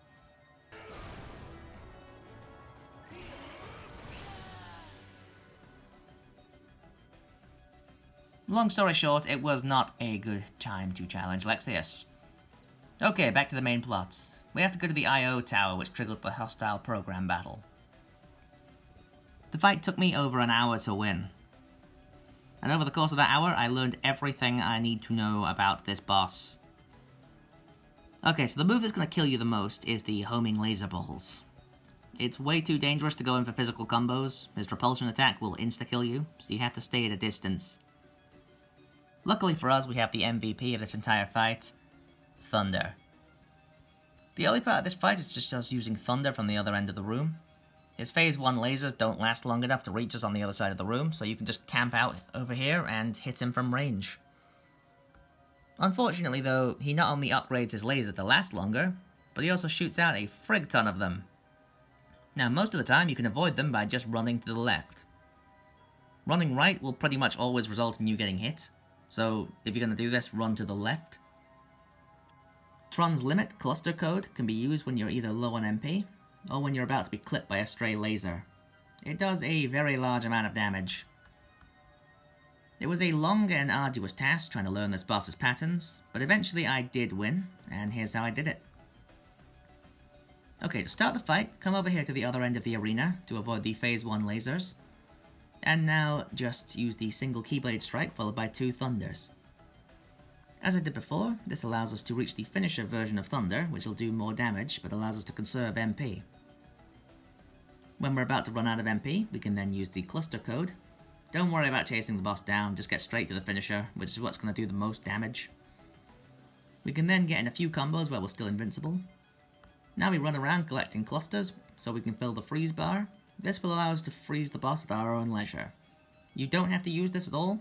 Long story short, it was not a good time to challenge Lexaeus. Okay, back to the main plot. We have to go to the I.O. tower, which triggers the hostile program battle. The fight took me over an hour to win. And over the course of that hour, I learned everything I need to know about this boss. Okay, so the move that's going to kill you the most is the homing laser balls. It's way too dangerous to go in for physical combos. His repulsion attack will insta-kill you, so you have to stay at a distance. Luckily for us, we have the MVP of this entire fight, Thunder. The only part of this fight is just us using Thunder from the other end of the room. His Phase 1 lasers don't last long enough to reach us on the other side of the room, so you can just camp out over here and hit him from range. Unfortunately though, he not only upgrades his laser to last longer, but he also shoots out a frig ton of them. Now most of the time you can avoid them by just running to the left. Running right will pretty much always result in you getting hit, so if you're going to do this, run to the left. Tron's limit cluster code can be used when you're either low on MP, or when you're about to be clipped by a stray laser. It does a very large amount of damage. It was a long and arduous task trying to learn this boss's patterns, but eventually I did win, and here's how I did it. Okay, to start the fight, come over here to the other end of the arena to avoid the Phase 1 lasers. And now just use the single Keyblade strike followed by 2 Thunders. As I did before, this allows us to reach the finisher version of Thunder, which will do more damage, but allows us to conserve MP. When we're about to run out of MP, we can then use the cluster code. Don't worry about chasing the boss down, just get straight to the finisher, which is what's going to do the most damage. We can then get in a few combos where we're still invincible. Now we run around collecting clusters, so we can fill the freeze bar. This will allow us to freeze the boss at our own leisure. You don't have to use this at all,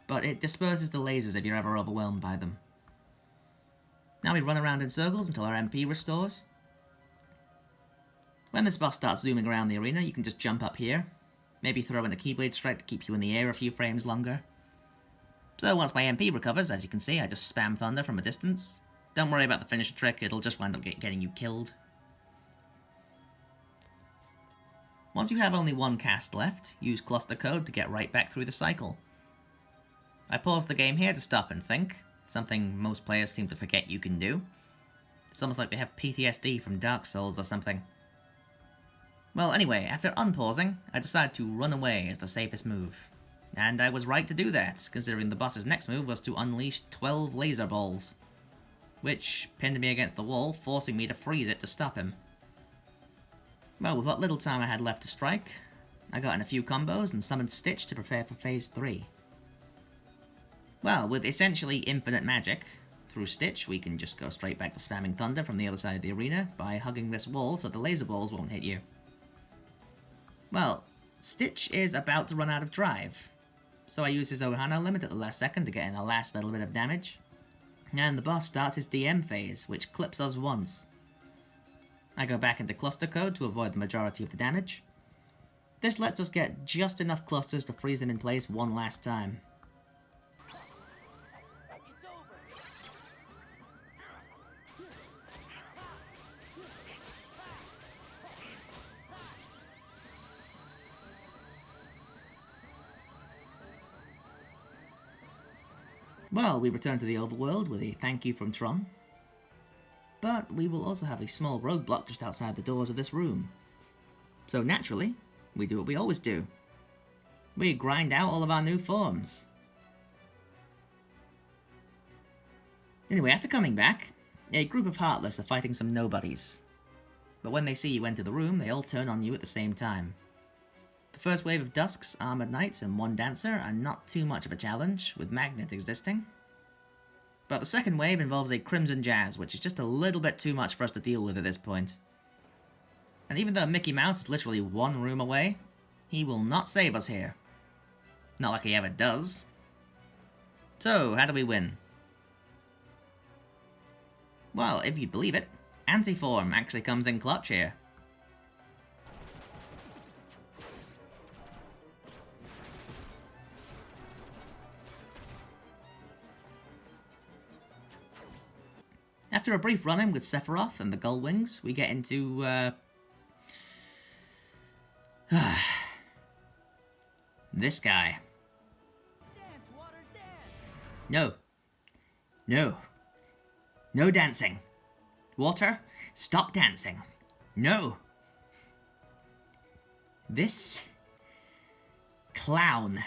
but it disperses the lasers if you're ever overwhelmed by them. Now we run around in circles until our MP restores. When this boss starts zooming around the arena, you can just jump up here. Maybe throw in a Keyblade strike to keep you in the air a few frames longer. So once my MP recovers, as you can see, I just spam Thunder from a distance. Don't worry about the finisher trick, it'll just wind up getting you killed. Once you have only one cast left, use cluster code to get right back through the cycle. I paused the game here to stop and think, something most players seem to forget you can do. It's almost like they have PTSD from Dark Souls or something. Well, anyway, after unpausing, I decided to run away as the safest move. And I was right to do that, considering the boss's next move was to unleash 12 laser balls, which pinned me against the wall, forcing me to freeze it to stop him. Well, with what little time I had left to strike, I got in a few combos and summoned Stitch to prepare for Phase 3. Well, with essentially infinite magic, through Stitch we can just go straight back to spamming Thunder from the other side of the arena by hugging this wall so the laser balls won't hit you. Well, Stitch is about to run out of drive, so I use his Ohana limit at the last second to get in the last little bit of damage, and the boss starts his DM phase, which clips us once. I go back into cluster code to avoid the majority of the damage. This lets us get just enough clusters to freeze him in place one last time. Well, we return to the overworld with a thank you from Tron. But we will also have a small roadblock just outside the doors of this room. So naturally, we do what we always do. We grind out all of our new forms. Anyway, after coming back, a group of Heartless are fighting some nobodies. But when they see you enter the room, they all turn on you at the same time. The first wave of Dusks, Armoured Knights, and one Dancer are not too much of a challenge, with Magnet existing. But the second wave involves a Crimson Jazz, which is just a little bit too much for us to deal with at this point. And even though Mickey Mouse is literally one room away, he will not save us here. Not like he ever does. So, how do we win? Well, if you believe it, Antiform actually comes in clutch here. After a brief run-in with Sephiroth and the Gullwings, we get into, this guy. No. No. No dancing. Water, stop dancing. No. This clown.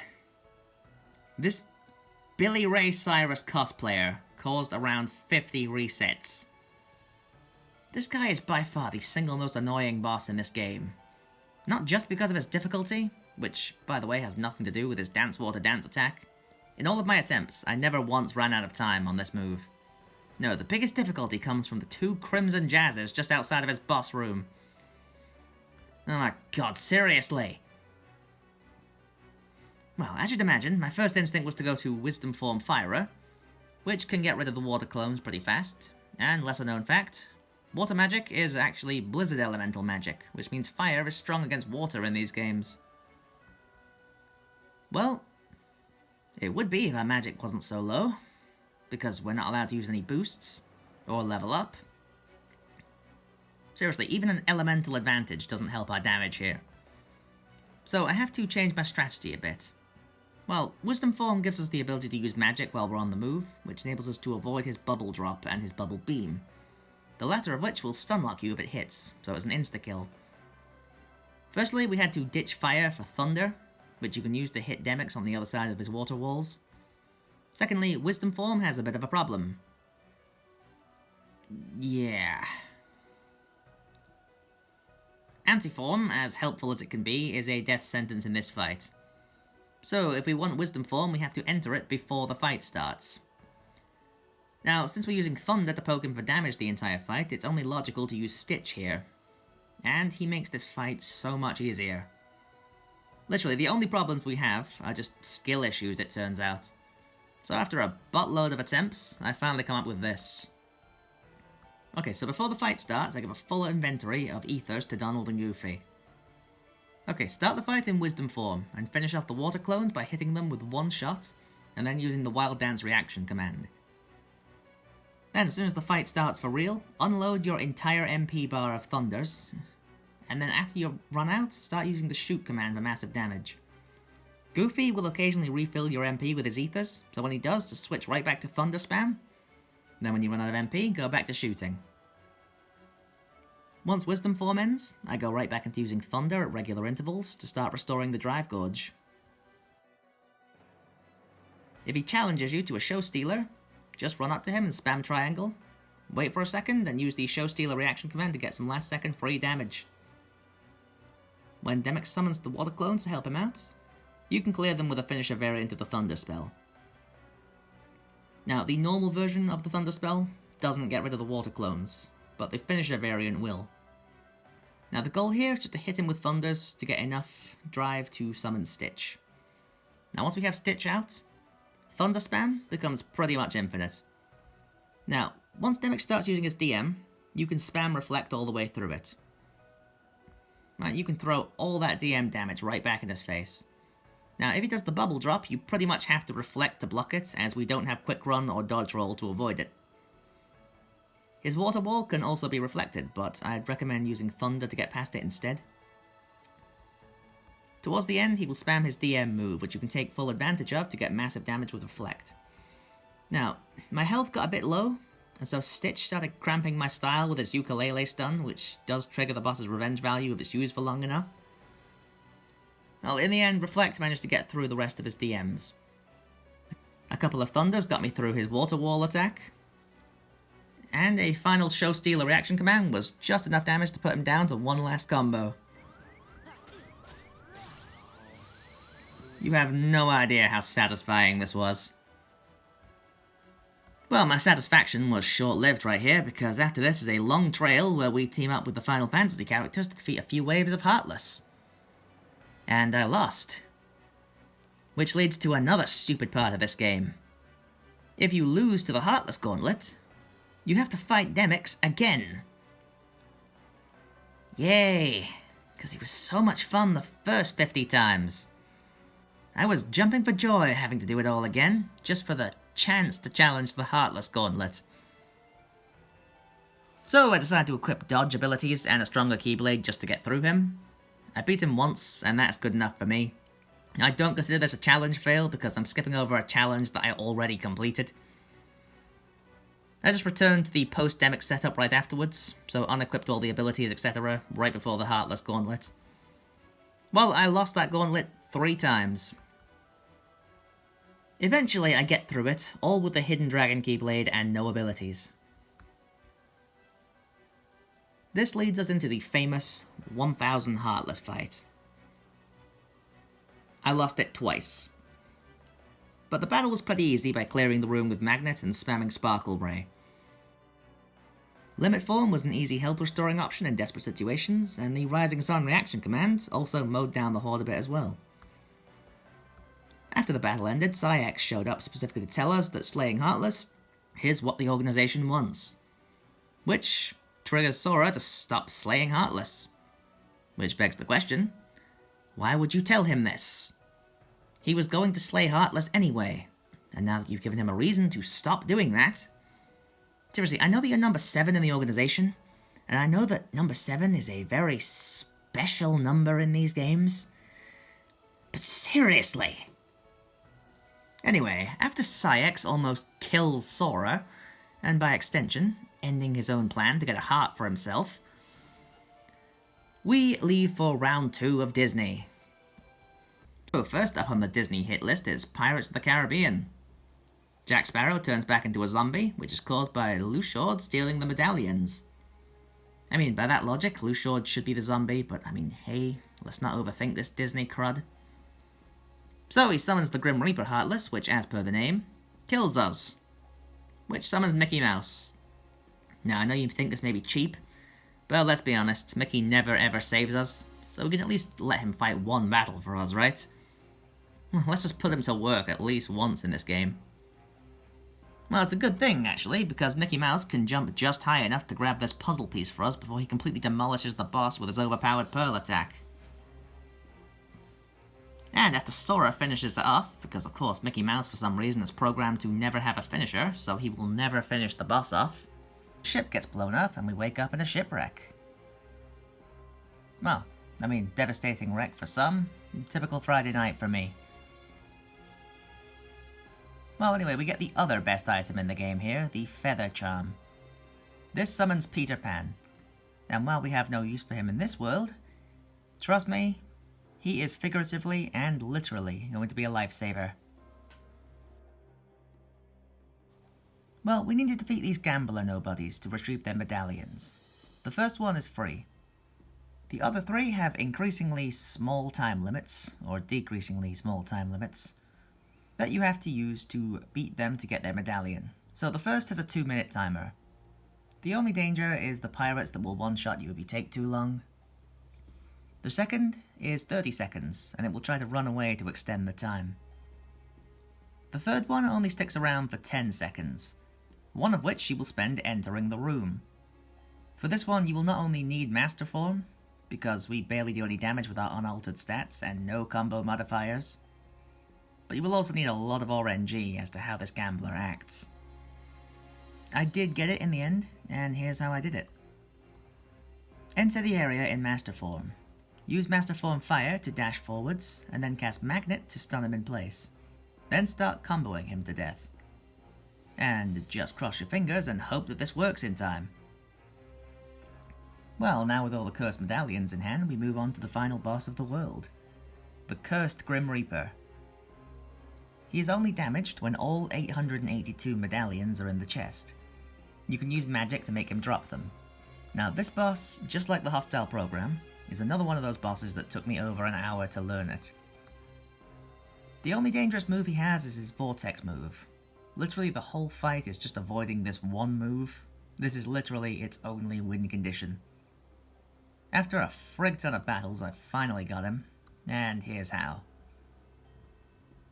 This Billy Ray Cyrus cosplayer caused around 50 resets. This guy is by far the single most annoying boss in this game. Not just because of his difficulty, which, by the way, has nothing to do with his Dance Water Dance attack, In all of my attempts, I never once ran out of time on this move. No, the biggest difficulty comes from the 2 Crimson Jazzes just outside of his boss room. Oh my god, seriously! Well, as you'd imagine, my first instinct was to go to Wisdom Form Firer, which can get rid of the water clones pretty fast, and lesser known fact, water magic is actually blizzard elemental magic, which means fire is strong against water in these games. Well, it would be if our magic wasn't so low, because we're not allowed to use any boosts, or level up. Seriously, even an elemental advantage doesn't help our damage here. So I have to change my strategy a bit. Well, Wisdom Form gives us the ability to use magic while we're on the move, which enables us to avoid his Bubble Drop and his Bubble Beam, the latter of which will stunlock you if it hits, so it's an insta-kill. Firstly, we had to ditch Fire for Thunder, which you can use to hit Demyx on the other side of his water walls. Secondly, Wisdom Form has a bit of a problem. Yeah. Anti-Form, as helpful as it can be, is a death sentence in this fight. So, if we want Wisdom Form, we have to enter it before the fight starts. Now, since we're using Thunder to poke him for damage the entire fight, it's only logical to use Stitch here. And he makes this fight so much easier. Literally, the only problems we have are just skill issues, it turns out. So after a buttload of attempts, I finally come up with this. Okay, so before the fight starts, I give a full inventory of ethers to Donald and Goofy. Okay, start the fight in Wisdom Form, and finish off the water clones by hitting them with one shot, and then using the Wild Dance reaction command. Then, as soon as the fight starts for real, unload your entire MP bar of Thunders, and then after you run out, start using the Shoot command for massive damage. Goofy will occasionally refill your MP with his ethers, so when he does, just switch right back to Thunder spam. Then when you run out of MP, go back to shooting. Once Wisdom Form ends, I go right back into using Thunder at regular intervals to start restoring the Drive Gorge. If he challenges you to a Show Stealer, just run up to him and spam Triangle, wait for a second, and use the Show Stealer reaction command to get some last second free damage. When Demyx summons the water clones to help him out, you can clear them with a finisher variant of the Thunder spell. Now, the normal version of the Thunder spell doesn't get rid of the water clones, but the finisher variant will. Now, the goal here is just to hit him with Thunders to get enough drive to summon Stitch. Now, once we have Stitch out, Thunder spam becomes pretty much infinite. Now, once Demyx starts using his DM, you can spam Reflect all the way through it. Right, you can throw all that DM damage right back in his face. Now, if he does the Bubble Drop, you pretty much have to Reflect to block it, as we don't have Quick Run or Dodge Roll to avoid it. His Water Wall can also be reflected, but I'd recommend using Thunder to get past it instead. Towards the end, he will spam his DM move, which you can take full advantage of to get massive damage with Reflect. Now, my health got a bit low, and so Stitch started cramping my style with his Ukulele stun, which does trigger the boss's revenge value if it's used for long enough. Well, in the end, Reflect managed to get through the rest of his DMs. A couple of Thunders got me through his Water Wall attack, and a final Show Stealer reaction command was just enough damage to put him down to one last combo. You have no idea how satisfying this was. Well, my satisfaction was short-lived right here, because after this is a long trail where we team up with the Final Fantasy characters to defeat a few waves of Heartless. And I lost. Which leads to another stupid part of this game. If you lose to the Heartless Gauntlet, you have to fight Demyx again. Yay! Because he was so much fun the first 50 times. I was jumping for joy having to do it all again, just for the chance to challenge the Heartless Gauntlet. So I decided to equip dodge abilities and a stronger Keyblade just to get through him. I beat him once, and that's good enough for me. I don't consider this a challenge fail because I'm skipping over a challenge that I already completed. I just returned to the post-Demyx setup right afterwards, so unequipped all the abilities etc. right before the Heartless Gauntlet. Well, I lost that gauntlet 3 times. Eventually I get through it, all with the Hidden Dragon Keyblade and no abilities. This leads us into the famous 1000 Heartless fight. I lost it twice. but the battle was pretty easy by clearing the room with Magnet and spamming Sparkle Ray. Limit Form was an easy health restoring option in desperate situations, and the Rising Sun reaction command also mowed down the Horde a bit as well. After the battle ended, X showed up specifically to tell us that slaying Heartless is what the organization wants. Which triggers Sora to stop slaying Heartless. Which begs the question, why would you tell him this? He was going to slay Heartless anyway, and now that you've given him a reason to stop doing that... Seriously, I know that you're number 7 in the organization, and I know that number 7 is a very special number in these games, but seriously... Anyway, after X almost kills Sora, and by extension, ending his own plan to get a heart for himself, we leave for round 2 of Disney. So first up on the Disney hit list is Pirates of the Caribbean. Jack Sparrow turns back into a zombie, which is caused by Lushord stealing the medallions. I mean, by that logic, Lushord should be the zombie, but I mean, hey, let's not overthink this Disney crud. So he summons the Grim Reaper Heartless, which, as per the name, kills us. Which summons Mickey Mouse. Now, I know you think this may be cheap, but let's be honest, Mickey never ever saves us, so we can at least let him fight one battle for us, right? Let's just put him to work at least once in this game. Well, it's a good thing, actually, because Mickey Mouse can jump just high enough to grab this puzzle piece for us before he completely demolishes the boss with his overpowered Pearl attack. And after Sora finishes it off, because of course Mickey Mouse for some reason is programmed to never have a finisher, so he will never finish the boss off, the ship gets blown up and we wake up in a shipwreck. Well, I mean, devastating wreck for some, typical Friday night for me. Well, anyway, we get the other best item in the game here, the Feather Charm. This summons Peter Pan, and while we have no use for him in this world, trust me, he is figuratively and literally going to be a lifesaver. Well, we need to defeat these gambler nobodies to retrieve their medallions. The first one is free. The other 3 have increasingly small time limits, or decreasingly small time limits, that you have to use to beat them to get their medallion. So the first has a 2-minute timer. The only danger is the pirates that will one-shot you if you take too long. The second is 30 seconds, and it will try to run away to extend the time. The third one only sticks around for 10 seconds, one of which you will spend entering the room. For this one you will not only need Master Form, because we barely do any damage with our unaltered stats and no combo modifiers, but you will also need a lot of RNG as to how this gambler acts. I did get it in the end, and here's how I did it. Enter the area in Master Form. Use Master Form Fire to dash forwards, and then cast Magnet to stun him in place. Then start comboing him to death. And just cross your fingers and hope that this works in time. Well, now with all the cursed medallions in hand, we move on to the final boss of the world. The Cursed Grim Reaper. He is only damaged when all 882 medallions are in the chest. You can use magic to make him drop them. Now this boss, just like the Hostile program, is another one of those bosses that took me over an hour to learn it. The only dangerous move he has is his Vortex move. Literally the whole fight is just avoiding this one move. This is literally its only win condition. After a frig ton of battles, I finally got him, and here's how.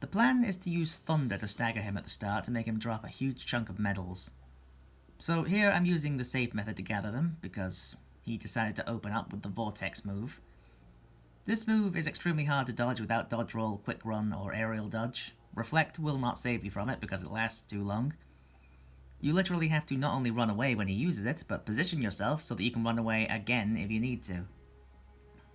The plan is to use Thunder to stagger him at the start to make him drop a huge chunk of medals. So here I'm using the safe method to gather them, because he decided to open up with the Vortex move. This move is extremely hard to dodge without dodge roll, quick run, or aerial dodge. Reflect will not save you from it because it lasts too long. You literally have to not only run away when he uses it, but position yourself so that you can run away again if you need to.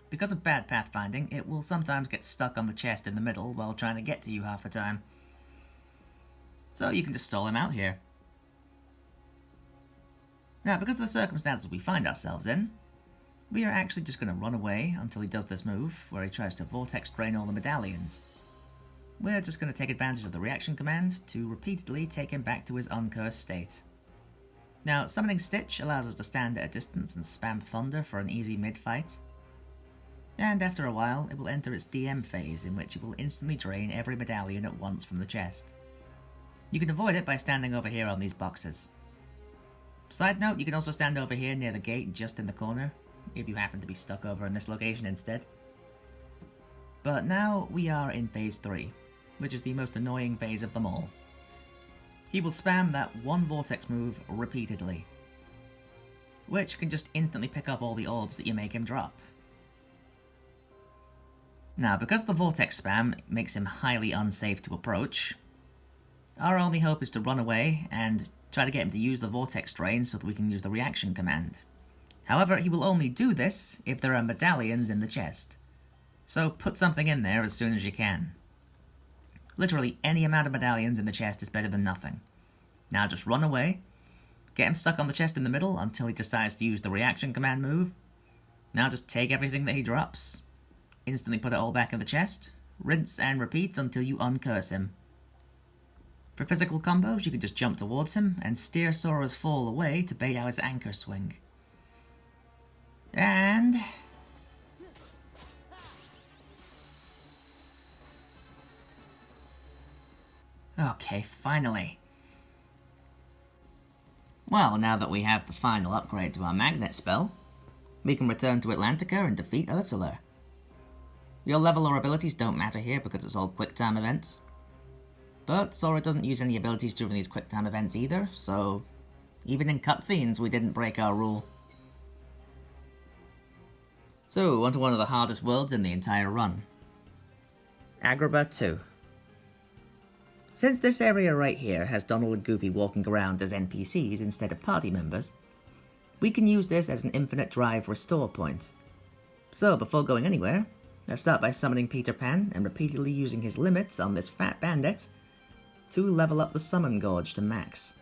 Because of bad pathfinding, it will sometimes get stuck on the chest in the middle while trying to get to you half the time. So you can just stall him out here. Now, because of the circumstances we find ourselves in, we are actually just going to run away until he does this move, where he tries to Vortex drain all the medallions. We're just going to take advantage of the reaction command to repeatedly take him back to his uncursed state. Now, summoning Stitch allows us to stand at a distance and spam Thunder for an easy mid-fight. and after a while it will enter its DM phase, in which it will instantly drain every medallion at once from the chest. You can avoid it by standing over here on these boxes. Side note, you can also stand over here near the gate just in the corner, if you happen to be stuck over in this location instead. But now we are in phase 3, which is the most annoying phase of them all. He will spam that one vortex move repeatedly, which can just instantly pick up all the orbs that you make him drop. Now, because the vortex spam makes him highly unsafe to approach, our only hope is to run away and try to get him to use the vortex drain so that we can use the reaction command. However, he will only do this if there are medallions in the chest. So put something in there as soon as you can. Literally any amount of medallions in the chest is better than nothing. Now just run away, get him stuck on the chest in the middle until he decides to use the reaction command move. Now just take everything that he drops, instantly put it all back in the chest, rinse and repeat until you uncurse him. For physical combos, you can just jump towards him and steer Sora's fall away to bait out his anchor swing. And... okay, finally. Well, now that we have the final upgrade to our magnet spell, we can return to Atlantica and defeat Ursula. Your level or abilities don't matter here because it's all quick time events. But Sora doesn't use any abilities during these quick time events either, so even in cutscenes we didn't break our rule. So, onto one of the hardest worlds in the entire run. Agrabah 2. Since this area right here has Donald and Goofy walking around as NPCs instead of party members, we can use this as an infinite drive restore point. So, before going anywhere, let's start by summoning Peter Pan and repeatedly using his limits on this fat bandit to level up the summon gorge to max.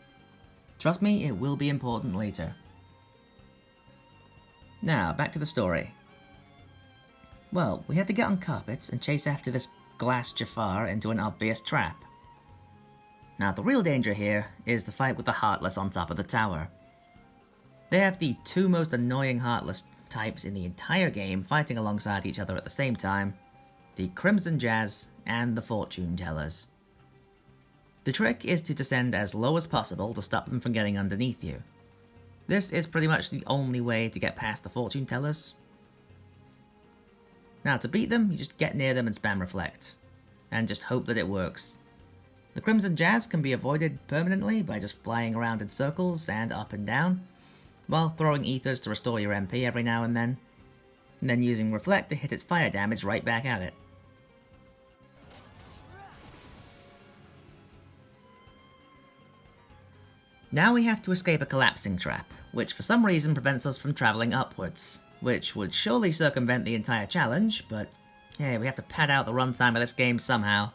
Trust me, it will be important later. Now, back to the story. Well, we have to get on carpets and chase after this glass Jafar into an obvious trap. Now, the real danger here is the fight with the Heartless on top of the tower. They have the two most annoying Heartless types in the entire game fighting alongside each other at the same time, the Crimson Jazz and the Fortune Tellers. The trick is to descend as low as possible to stop them from getting underneath you. This is pretty much the only way to get past the Fortune Tellers. Now, to beat them, you just get near them and spam Reflect, and just hope that it works. The Crimson Jazz can be avoided permanently by just flying around in circles and up and down, while throwing ethers to restore your MP every now and then using Reflect to hit its fire damage right back at it. Now we have to escape a collapsing trap, which for some reason prevents us from travelling upwards, which would surely circumvent the entire challenge, but hey, we have to pad out the runtime of this game somehow.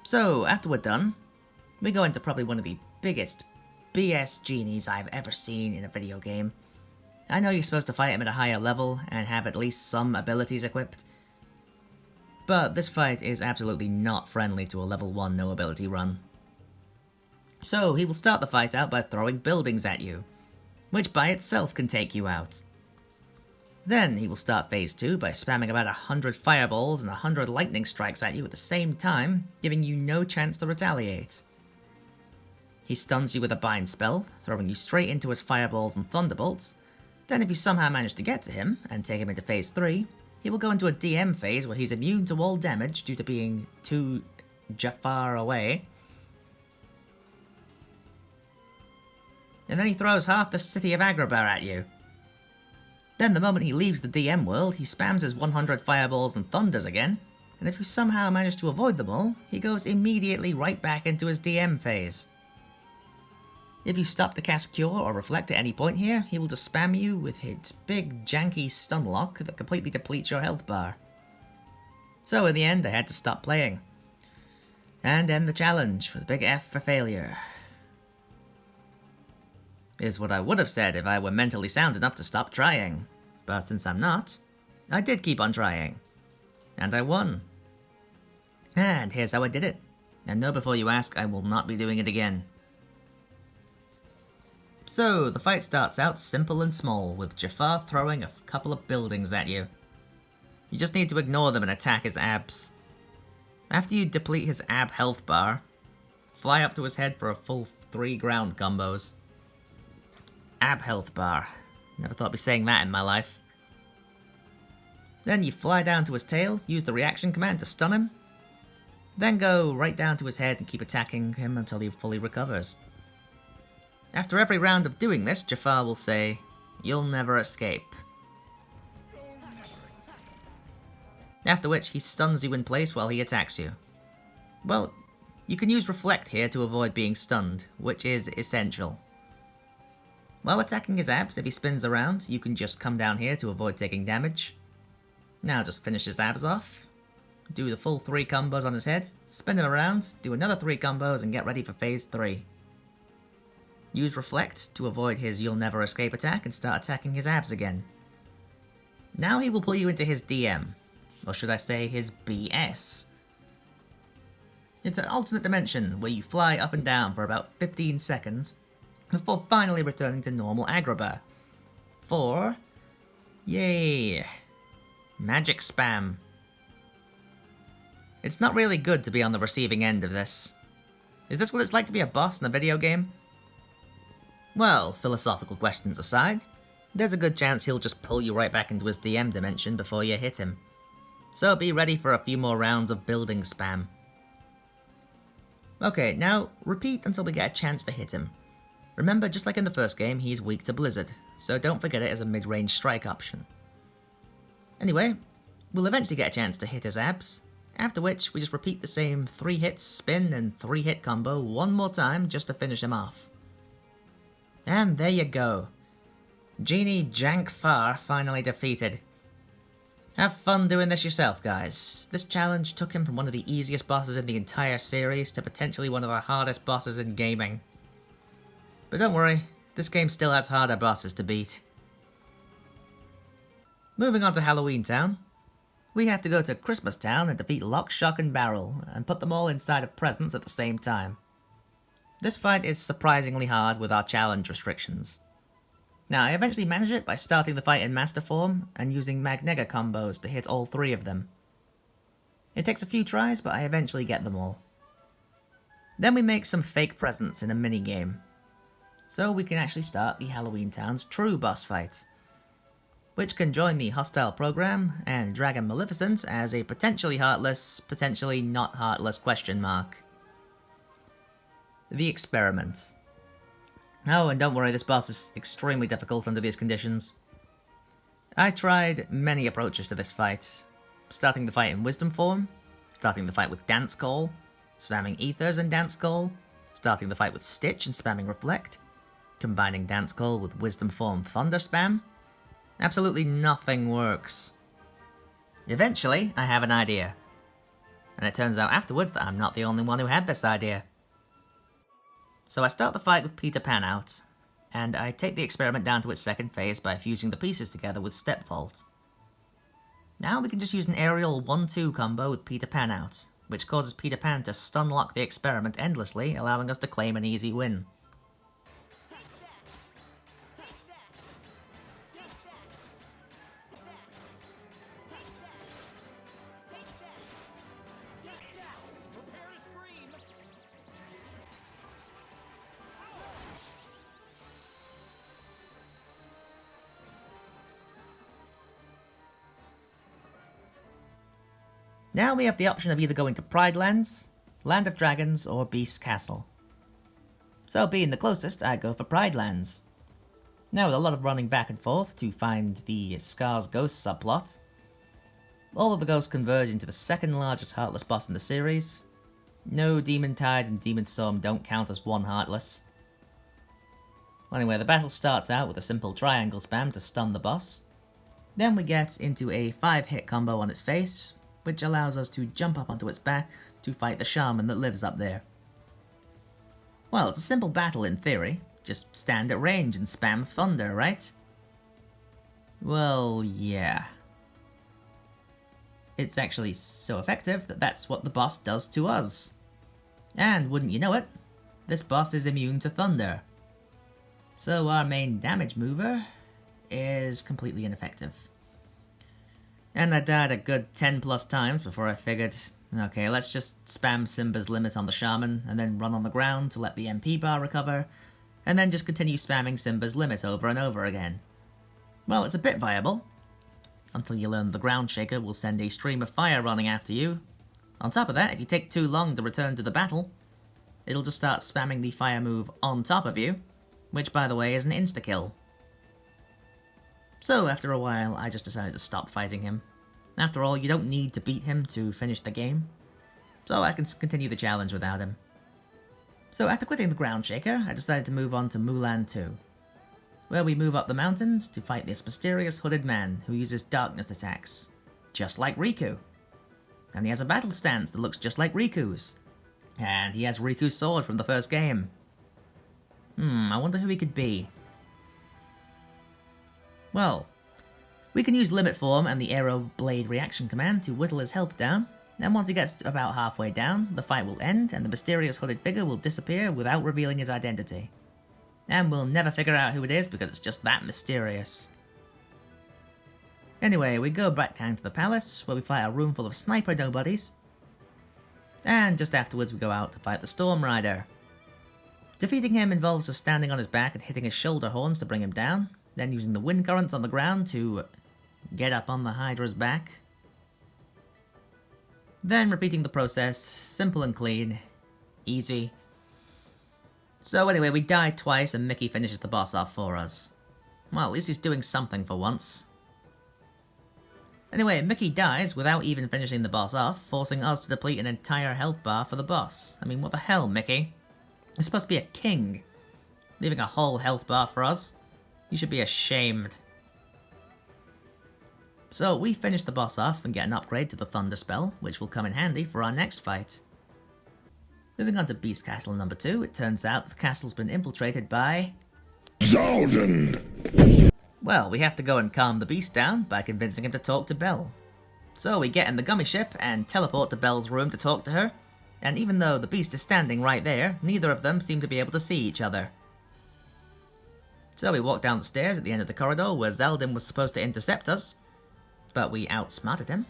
So, after we're done, we go into probably one of the biggest BS genies I've ever seen in a video game. I know you're supposed to fight him at a higher level and have at least some abilities equipped, but this fight is absolutely not friendly to a level 1 no ability run. So he will start the fight out by throwing buildings at you, which by itself can take you out. Then he will start phase 2 by spamming about 100 fireballs and 100 lightning strikes at you at the same time, giving you no chance to retaliate. He stuns you with a bind spell, throwing you straight into his fireballs and thunderbolts. Then if you somehow manage to get to him, and take him into phase 3, he will go into a DM phase where he's immune to all damage due to being too Jafar away. And then he throws half the city of Agrabah at you. Then the moment he leaves the DM world, he spams his 100 fireballs and thunders again, and if you somehow manage to avoid them all, he goes immediately right back into his DM phase. If you stop to cast Cure or Reflect at any point here, he will just spam you with his big janky stun lock that completely depletes your health bar. So in the end, I had to stop playing. And end the challenge with a big F for failure. Is what I would have said if I were mentally sound enough to stop trying. But since I'm not, I did keep on trying. And I won. And here's how I did it. And know before you ask, I will not be doing it again. So, the fight starts out simple and small, with Jafar throwing a couple of buildings at you. You just need to ignore them and attack his abs. After you deplete his ab health bar, fly up to his head for a full 3 ground combos. Ab health bar. Never thought I'd be saying that in my life. Then you fly down to his tail, use the reaction command to stun him, then go right down to his head and keep attacking him until he fully recovers. After every round of doing this, Jafar will say, "You'll never escape." After which, he stuns you in place while he attacks you. Well, you can use Reflect here to avoid being stunned, which is essential. While attacking his abs, if he spins around, you can just come down here to avoid taking damage. Now just finish his abs off, do the full 3 combos on his head, spin him around, do another 3 combos and get ready for phase 3. Use Reflect to avoid his "You'll never escape" attack and start attacking his abs again. Now he will pull you into his DM, or should I say his BS. It's an alternate dimension where you fly up and down for about 15 seconds before finally returning to normal Agrabah. For... yay! Magic spam. It's not really good to be on the receiving end of this. Is this what it's like to be a boss in a video game? Well, philosophical questions aside, there's a good chance he'll just pull you right back into his DM dimension before you hit him. So be ready for a few more rounds of building spam. Okay, now repeat until we get a chance to hit him. Remember, just like in the first game, he's weak to Blizzard, so don't forget it as a mid-range strike option. Anyway, we'll eventually get a chance to hit his abs, after which we just repeat the same 3 hits spin and 3 hit combo one more time just to finish him off. And there you go. Genie Jafar finally defeated. Have fun doing this yourself, guys. This challenge took him from one of the easiest bosses in the entire series to potentially one of the hardest bosses in gaming. But don't worry, this game still has harder bosses to beat. Moving on to Halloween Town, we have to go to Christmas Town and defeat Lock, Shock and Barrel, and put them all inside of presents at the same time. This fight is surprisingly hard with our challenge restrictions. Now, I eventually managed it by starting the fight in Master Form and using Magnega combos to hit all 3 of them. It takes a few tries, but I eventually get them all. Then we make some fake presents in a minigame, so we can actually start the Halloween Town's true boss fight, which can join the hostile program and Dragon Maleficent as a potentially heartless, potentially not heartless question mark. The Experiment. Oh, and don't worry, this boss is extremely difficult under these conditions. I tried many approaches to this fight, starting the fight in Wisdom form, starting the fight with Dance Call, spamming Ethers and Dance Call, starting the fight with Stitch and spamming Reflect, combining Dance Call with Wisdom form Thunder spam. Absolutely nothing works. Eventually, I have an idea. And it turns out afterwards that I'm not the only one who had this idea. So I start the fight with Peter Pan out, and I take the experiment down to its second phase by fusing the pieces together with Step Vault. Now we can just use an aerial 1-2 combo with Peter Pan out, which causes Peter Pan to stun lock the experiment endlessly, allowing us to claim an easy win. Now we have the option of either going to Pride Lands, Land of Dragons, or Beast Castle. So being the closest, I go for Pride Lands. Now with a lot of running back and forth to find the Scar's Ghost subplot, all of the ghosts converge into the second largest Heartless boss in the series. No, Demon Tide and Demon Storm don't count as one Heartless. Anyway, the battle starts out with a simple triangle spam to stun the boss. Then we get into a 5-hit combo on its face, which allows us to jump up onto its back to fight the shaman that lives up there. Well, it's a simple battle in theory. Just stand at range and spam thunder, right? Well, yeah. It's actually so effective that that's what the boss does to us. And wouldn't you know it, this boss is immune to thunder. So our main damage mover is completely ineffective. And I died a good 10 plus times before I figured, okay, let's just spam Simba's limit on the Shaman, and then run on the ground to let the MP bar recover, and then just continue spamming Simba's limit over and over again. Well, it's a bit viable, until you learn the Groundshaker will send a stream of fire running after you. On top of that, if you take too long to return to the battle, it'll just start spamming the fire move on top of you, which by the way is an insta-kill. So after a while, I just decided to stop fighting him. After all, you don't need to beat him to finish the game, so I can continue the challenge without him. So after quitting the Groundshaker, I decided to move on to Mulan 2, where we move up the mountains to fight this mysterious hooded man who uses darkness attacks, just like Riku. And he has a battle stance that looks just like Riku's. And he has Riku's sword from the first game. I wonder who he could be. Well, we can use Limit Form and the Aero Blade reaction command to whittle his health down, and once he gets about halfway down, the fight will end and the mysterious hooded figure will disappear without revealing his identity. And we'll never figure out who it is because it's just that mysterious. Anyway, we go back down to the palace, where we fight a room full of sniper nobodies, and just afterwards we go out to fight the Storm Rider. Defeating him involves us standing on his back and hitting his shoulder horns to bring him down, then using the wind currents on the ground to get up on the Hydra's back. Then repeating the process, simple and clean, easy. So anyway, we die twice and Mickey finishes the boss off for us. Well, at least he's doing something for once. Anyway, Mickey dies without even finishing the boss off, forcing us to deplete an entire health bar for the boss. I mean, what the hell, Mickey? You're supposed to be a king, leaving a whole health bar for us. You should be ashamed. So we finish the boss off and get an upgrade to the Thunder Spell, which will come in handy for our next fight. Moving on to Beast Castle number 2, it turns out the castle's been infiltrated by... Zaldin! Well, we have to go and calm the beast down by convincing him to talk to Belle. So we get in the Gummi ship and teleport to Belle's room to talk to her, and even though the beast is standing right there, neither of them seem to be able to see each other. So we walk down the stairs at the end of the corridor where Zaldin was supposed to intercept us, but we outsmarted him.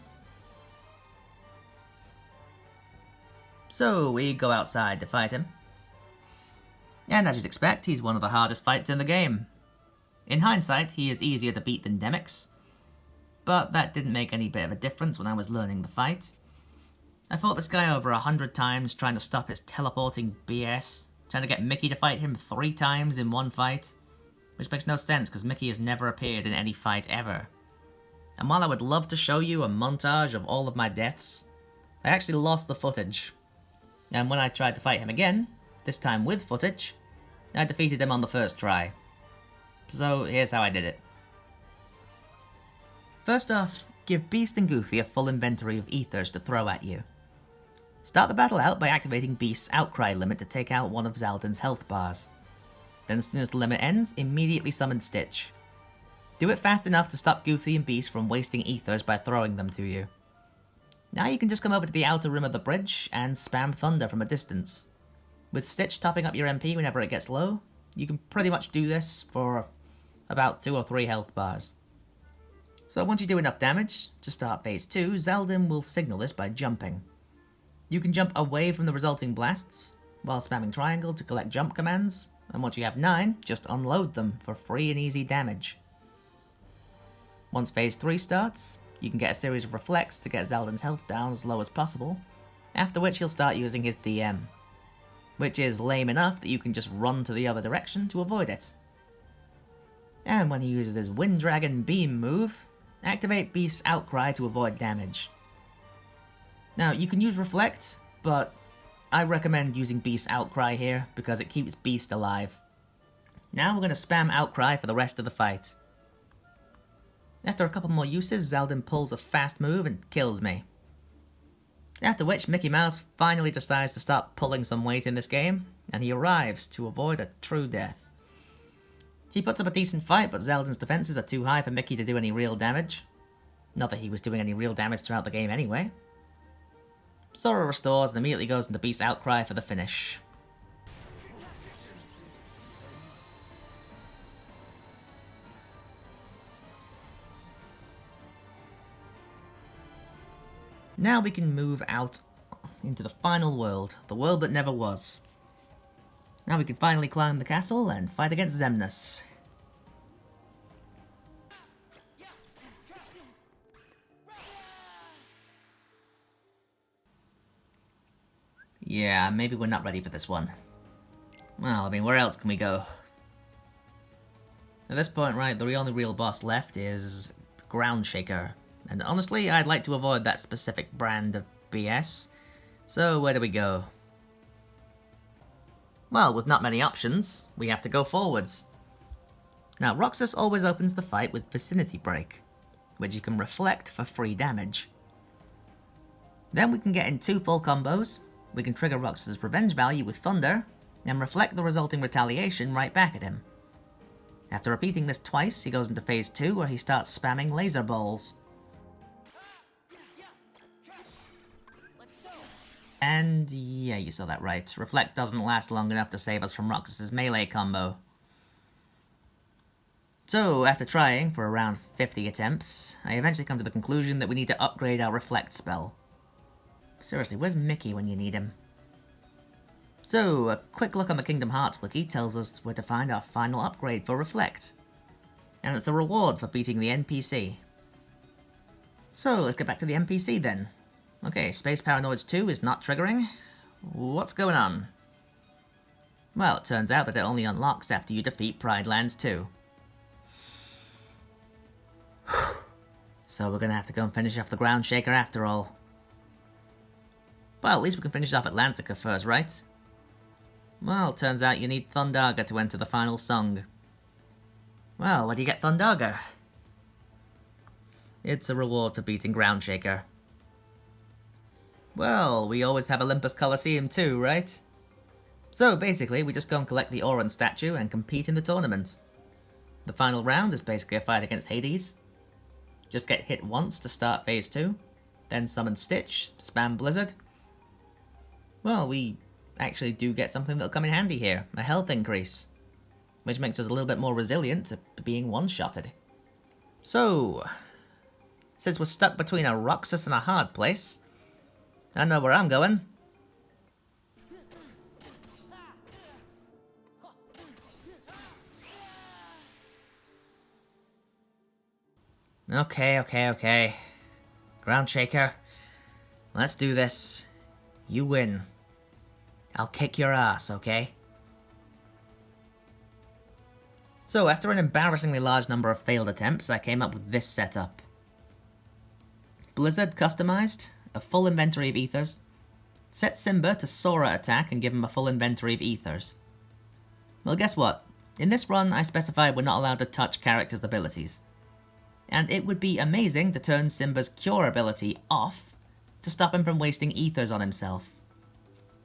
So we go outside to fight him. And as you'd expect, he's one of the hardest fights in the game. In hindsight, he is easier to beat than Demyx, but that didn't make any bit of a difference when I was learning the fight. I fought this guy over 100 times trying to stop his teleporting BS, trying to get Mickey to fight him 3 times in one fight, which makes no sense because Mickey has never appeared in any fight ever. And while I would love to show you a montage of all of my deaths, I actually lost the footage. And when I tried to fight him again, this time with footage, I defeated him on the first try. So here's how I did it. First off, give Beast and Goofy a full inventory of ethers to throw at you. Start the battle out by activating Beast's Outcry limit to take out one of Zaldin's health bars. Then as soon as the limit ends, immediately summon Stitch. Do it fast enough to stop Goofy and Beast from wasting ethers by throwing them to you. Now you can just come over to the outer rim of the bridge and spam Thunder from a distance. With Stitch topping up your MP whenever it gets low, you can pretty much do this for about 2 or 3 health bars. So once you do enough damage, to start phase 2, Zaldin will signal this by jumping. You can jump away from the resulting blasts, while spamming triangle to collect jump commands, and once you have 9, just unload them for free and easy damage. Once phase 3 starts, you can get a series of reflects to get Zaldin's health down as low as possible, after which he'll start using his DM, which is lame enough that you can just run to the other direction to avoid it. And when he uses his Wind Dragon Beam move, activate Beast's Outcry to avoid damage. Now, you can use Reflect, but I recommend using Beast's Outcry here because it keeps Beast alive. Now we're going to spam Outcry for the rest of the fight. After a couple more uses, Zaldin pulls a fast move and kills me. After which, Mickey Mouse finally decides to start pulling some weight in this game, and he arrives to avoid a true death. He puts up a decent fight, but Zaldin's defenses are too high for Mickey to do any real damage. Not that he was doing any real damage throughout the game anyway. Sora restores and immediately goes into Beast's Outcry for the finish. Now we can move out into the final world, the world that never was. Now we can finally climb the castle and fight against Xemnas. Yeah, maybe we're not ready for this one. Well, I mean, where else can we go? At this point, right, the only real boss left is Groundshaker. And honestly, I'd like to avoid that specific brand of BS. So, where do we go? Well, with not many options, we have to go forwards. Now, Roxas always opens the fight with Vicinity Break, which you can reflect for free damage. Then we can get in 2 full combos, we can trigger Roxas' revenge value with Thunder, and reflect the resulting retaliation right back at him. After repeating this twice, he goes into phase 2 where he starts spamming laser balls. And yeah, you saw that right. Reflect doesn't last long enough to save us from Roxas' melee combo. So, after trying for around 50 attempts, I eventually come to the conclusion that we need to upgrade our Reflect spell. Seriously, where's Mickey when you need him? So, a quick look on the Kingdom Hearts wiki tells us where to find our final upgrade for Reflect. And it's a reward for beating the NPC. So, let's get back to the NPC then. Okay, Space Paranoids 2 is not triggering. What's going on? Well, it turns out that it only unlocks after you defeat Pride Lands 2. So we're gonna have to go and finish off the Groundshaker after all. Well, at least we can finish off Atlantica first, right? Well, it turns out you need Thundaga to enter the final song. Well, what do you get, Thundaga? It's a reward for beating Groundshaker. Well, we always have Olympus Collisseum too, right? So basically, we just go and collect the Auron statue and compete in the tournament. The final round is basically a fight against Hades. Just get hit once to start phase 2, then summon Stitch, spam Blizzard. Well, we actually do get something that'll come in handy here, a health increase, which makes us a little bit more resilient to being one-shotted. So, since we're stuck between a Roxas and a hard place, I know where I'm going. Okay. Groundshaker, let's do this. You win. I'll kick your ass, okay? So, after an embarrassingly large number of failed attempts, I came up with this setup. Blizzard customized, a full inventory of ethers. Set Simba to Sora attack and give him a full inventory of ethers. Well, guess what? In this run, I specified we're not allowed to touch characters' abilities. And it would be amazing to turn Simba's cure ability off to stop him from wasting ethers on himself.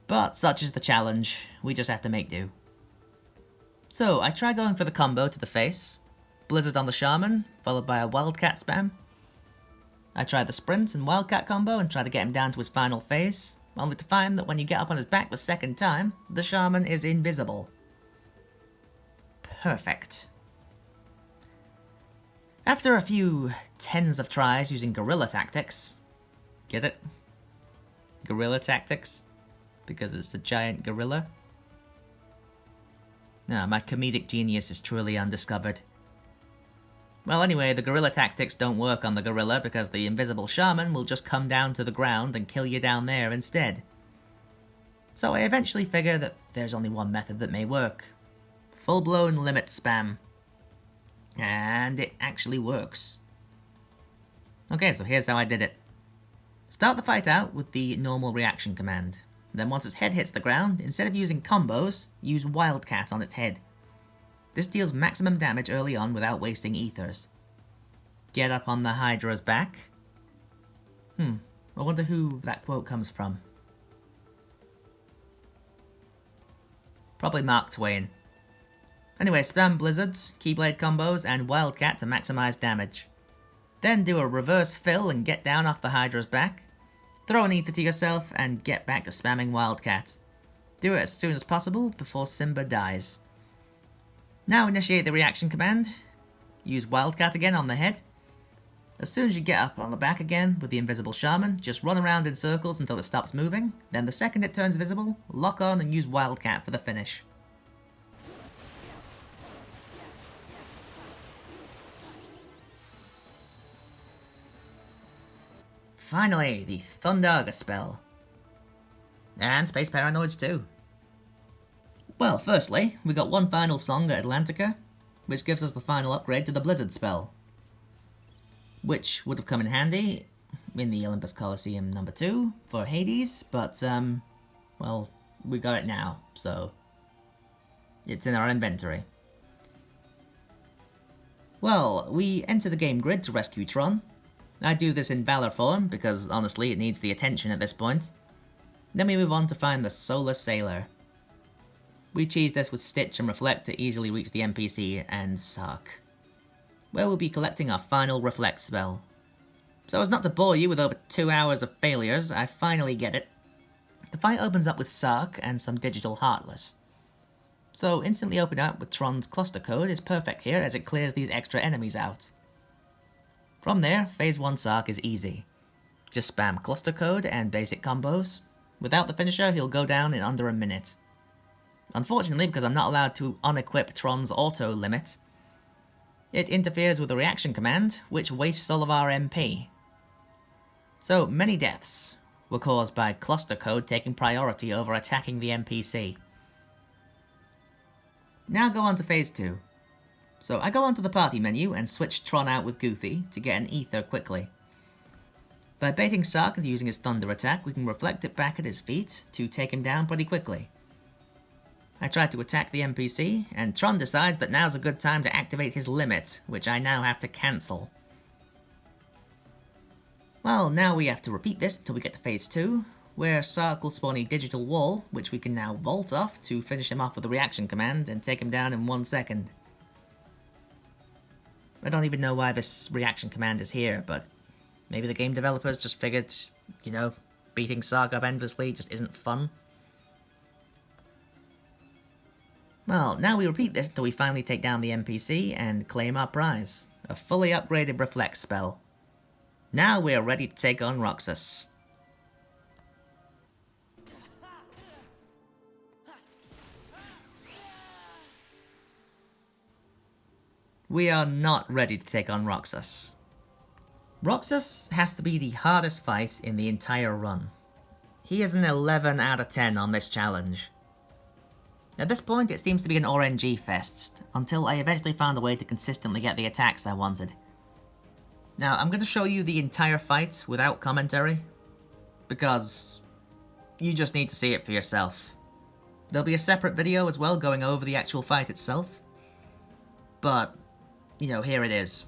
But such is the challenge, we just have to make do. So, I try going for the combo to the face, Blizzard on the Shaman, followed by a Wildcat spam. I try the sprint and Wildcat combo and try to get him down to his final phase, only to find that when you get up on his back the second time, the Shaman is invisible. Perfect. After a few tens of tries using guerrilla tactics, get it? Guerrilla tactics? Because it's a giant gorilla? No, my comedic genius is truly undiscovered. Well, anyway, the guerrilla tactics don't work on the gorilla because the invisible shaman will just come down to the ground and kill you down there instead. So I eventually figure that there's only one method that may work. Full-blown limit spam. And it actually works. Okay, so here's how I did it. Start the fight out with the normal reaction command. Then once its head hits the ground, instead of using combos, use Wildcat on its head. This deals maximum damage early on without wasting ethers. Get up on the Hydra's back. I wonder who that quote comes from. Probably Mark Twain. Anyway, spam Blizzards, Keyblade combos, and Wildcat to maximize damage. Then do a reverse fill and get down off the Hydra's back. Throw an ether to yourself and get back to spamming Wildcat. Do it as soon as possible before Simba dies. Now initiate the reaction command. Use Wildcat again on the head. As soon as you get up on the back again with the invisible shaman, just run around in circles until it stops moving, then the second it turns visible, lock on and use Wildcat for the finish. Finally, the Thundarga spell. And Space Paranoids too. Well, firstly, we got one final song at Atlantica, which gives us the final upgrade to the Blizzard spell. Which would have come in handy in the Olympus Collisseum number 2 for Hades, but, well, we got it now, so it's in our inventory. Well, we enter the game grid to rescue Tron. I do this in Valor form, because honestly it needs the attention at this point. Then we move on to find the Solar Sailor. We cheese this with Stitch and Reflect to easily reach the NPC and Sark, where we'll be collecting our final Reflect spell. So as not to bore you with over 2 hours of failures, I finally get it. The fight opens up with Sark and some digital Heartless. So instantly open up with Tron's cluster code is perfect here as it clears these extra enemies out. From there, Phase 1 Sark is easy. Just spam cluster code and basic combos. Without the finisher, he'll go down in under a minute. Unfortunately, because I'm not allowed to unequip Tron's auto limit, it interferes with the reaction command, which wastes all of our MP. So many deaths were caused by cluster code taking priority over attacking the NPC. Now go on to Phase 2. So I go onto the party menu and switch Tron out with Goofy to get an ether quickly. By baiting Sark and using his thunder attack, we can reflect it back at his feet to take him down pretty quickly. I try to attack the NPC, and Tron decides that now's a good time to activate his limit, which I now have to cancel. Well, now we have to repeat this till we get to Phase 2, where Sark will spawn a digital wall, which we can now vault off to finish him off with a reaction command and take him down in 1 second. I don't even know why this reaction command is here, but maybe the game developers just figured, you know, beating Sark up endlessly just isn't fun. Well, now we repeat this until we finally take down the NPC and claim our prize, a fully upgraded Reflect spell. Now we are ready to take on Roxas. We are not ready to take on Roxas. Roxas has to be the hardest fight in the entire run. He is an 11 out of 10 on this challenge. At this point it seems to be an RNG fest, until I eventually found a way to consistently get the attacks I wanted. Now I'm going to show you the entire fight without commentary, because you just need to see it for yourself. There'll be a separate video as well going over the actual fight itself, but you know, here it is.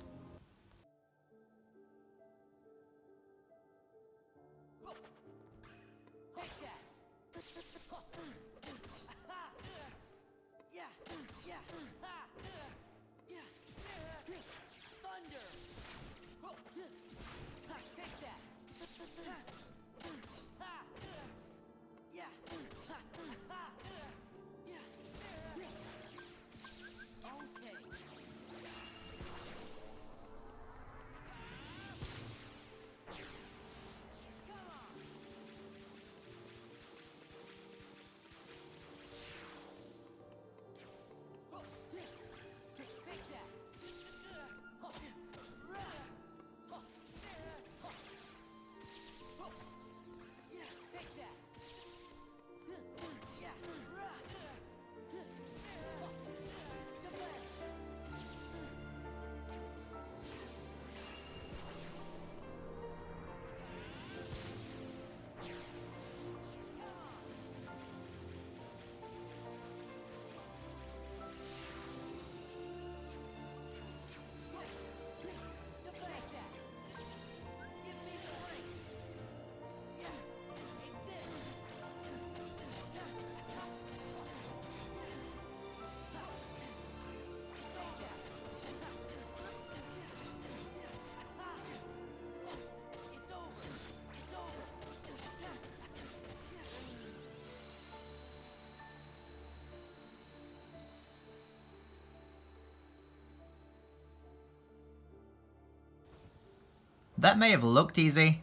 That may have looked easy,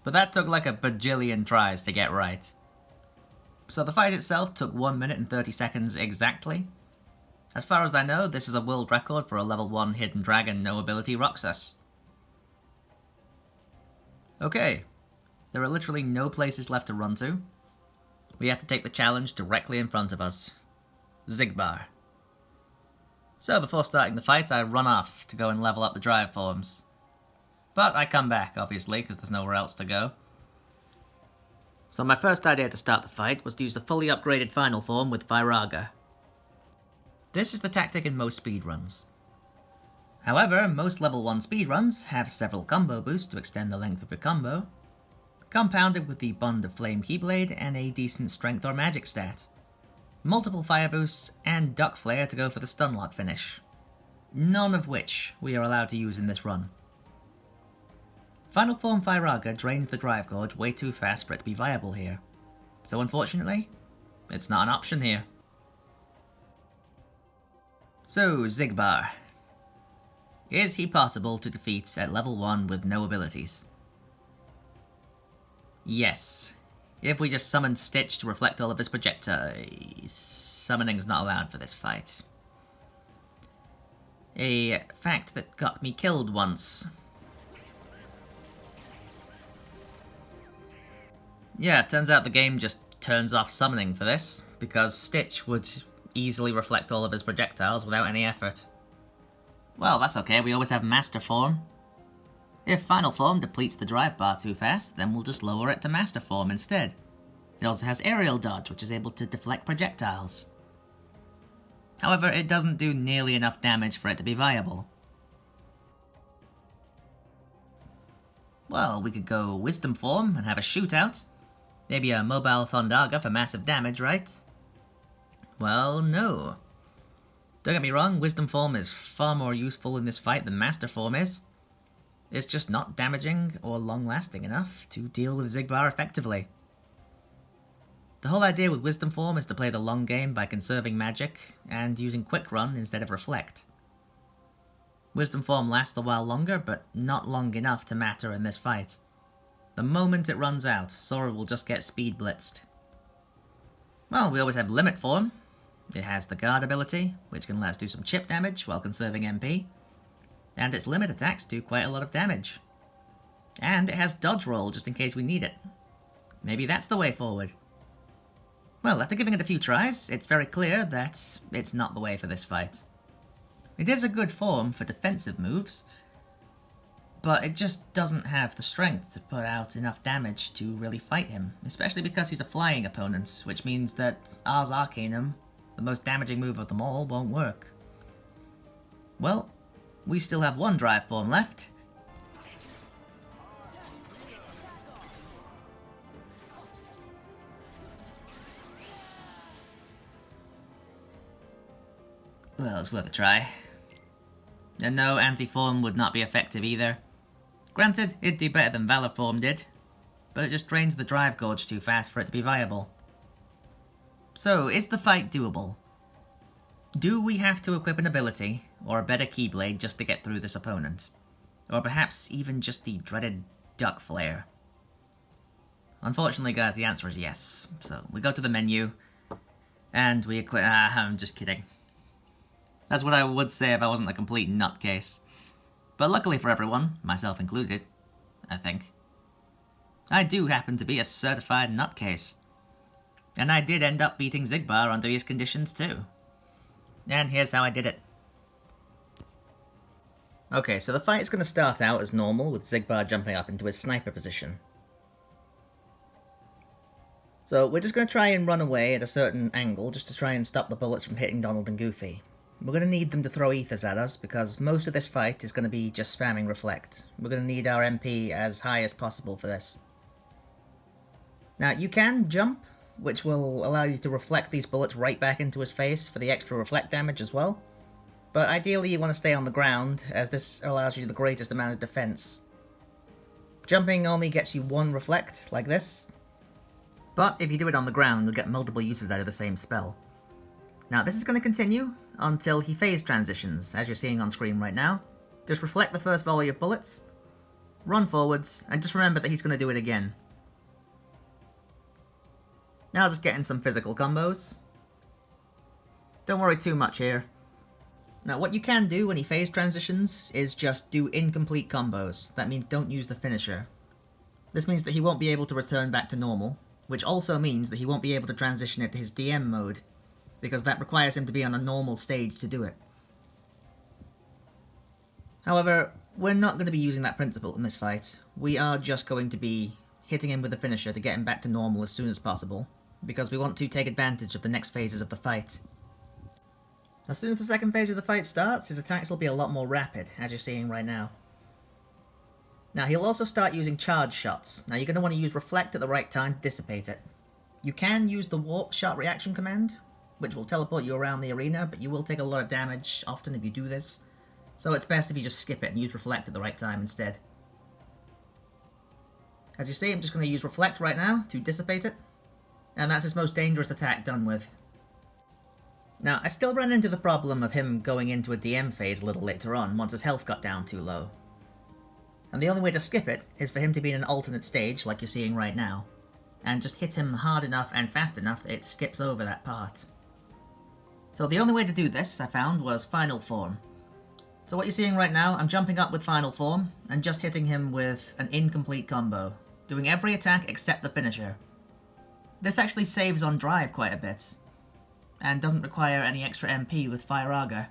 but that took like a bajillion tries to get right. So the fight itself took 1 minute and 30 seconds exactly. As far as I know, this is a world record for a level 1 hidden dragon no ability Roxas. Okay, there are literally no places left to run to. We have to take the challenge directly in front of us. Xigbar. So before starting the fight, I run off to go and level up the drive forms. But I come back, obviously, because there's nowhere else to go. So my first idea to start the fight was to use the fully upgraded final form with Firaga. This is the tactic in most speedruns. However, most level 1 speedruns have several combo boosts to extend the length of your combo, compounded with the Bond of Flame Keyblade and a decent strength or magic stat, multiple fire boosts, and Duck Flare to go for the stunlock finish, none of which we are allowed to use in this run. Final Form Firaga drains the drive gauge way too fast for it to be viable here, so unfortunately, it's not an option here. So, Xigbar. Is he possible to defeat at level 1 with no abilities? Yes. If we just summoned Stitch to reflect all of his projectiles, summoning's not allowed for this fight. A fact that got me killed once. Yeah, it turns out the game just turns off summoning for this, because Stitch would easily reflect all of his projectiles without any effort. Well, that's okay, we always have Master Form. If Final Form depletes the drive bar too fast, then we'll just lower it to Master Form instead. It also has Aerial Dodge, which is able to deflect projectiles. However, it doesn't do nearly enough damage for it to be viable. Well, we could go Wisdom Form and have a shootout. Maybe a Mobile Thondaga for massive damage, right? Well, no. Don't get me wrong, Wisdom Form is far more useful in this fight than Master Form is. It's just not damaging or long-lasting enough to deal with Xigbar effectively. The whole idea with Wisdom Form is to play the long game by conserving magic and using Quick Run instead of Reflect. Wisdom Form lasts a while longer, but not long enough to matter in this fight. The moment it runs out, Sora will just get speed blitzed. Well, we always have Limit Form. It has the Guard ability, which can let us do some chip damage while conserving MP. And its limit attacks do quite a lot of damage. And it has Dodge Roll just in case we need it. Maybe that's the way forward. Well, after giving it a few tries, it's very clear that it's not the way for this fight. It is a good form for defensive moves, but it just doesn't have the strength to put out enough damage to really fight him, especially because he's a flying opponent, which means that Ars Arcanum, the most damaging move of them all, won't work. Well, we still have one drive form left. Well, it's worth a try. And no, Anti-Form would not be effective either. Granted, it'd do better than Valor Form did, but it just drains the drive gauge too fast for it to be viable. So, is the fight doable? Do we have to equip an ability, or a better Keyblade just to get through this opponent? Or perhaps even just the dreaded Duck Flare? Unfortunately, guys, the answer is yes. So, we go to the menu, and we equip... I'm just kidding. That's what I would say if I wasn't a complete nutcase. But luckily for everyone, myself included, I think, I do happen to be a certified nutcase. And I did end up beating Xigbar under these conditions too. And here's how I did it. Okay, so the fight is going to start out as normal, with Xigbar jumping up into his sniper position. So we're just going to try and run away at a certain angle, just to try and stop the bullets from hitting Donald and Goofy. We're going to need them to throw ethers at us, because most of this fight is going to be just spamming Reflect. We're going to need our MP as high as possible for this. Now, you can jump, which will allow you to reflect these bullets right back into his face for the extra Reflect damage as well. But ideally you want to stay on the ground, as this allows you the greatest amount of defense. Jumping only gets you one Reflect, like this. But if you do it on the ground, you'll get multiple uses out of the same spell. Now, this is going to continue until he phase transitions, as you're seeing on screen right now. Just reflect the first volley of bullets, run forwards, and just remember that he's going to do it again. Now just getting some physical combos. Don't worry too much here. Now what you can do when he phase transitions is just do incomplete combos. That means don't use the finisher. This means that he won't be able to return back to normal, which also means that he won't be able to transition into his DM mode, because that requires him to be on a normal stage to do it. However, we're not going to be using that principle in this fight. We are just going to be hitting him with the finisher to get him back to normal as soon as possible, because we want to take advantage of the next phases of the fight. As soon as the second phase of the fight starts, his attacks will be a lot more rapid, as you're seeing right now. Now, he'll also start using charge shots. Now, you're going to want to use Reflect at the right time to dissipate it. You can use the Warp Shot reaction command, which will teleport you around the arena, but you will take a lot of damage often if you do this. So it's best if you just skip it and use Reflect at the right time instead. As you see, I'm just going to use Reflect right now to dissipate it. And that's his most dangerous attack done with. Now, I still ran into the problem of him going into a DM phase a little later on, once his health got down too low. And the only way to skip it is for him to be in an alternate stage, like you're seeing right now, and just hit him hard enough and fast enough that it skips over that part. So the only way to do this, I found, was Final Form. So what you're seeing right now, I'm jumping up with Final Form, and just hitting him with an incomplete combo, doing every attack except the finisher. This actually saves on drive quite a bit, and doesn't require any extra MP with Fire Auger.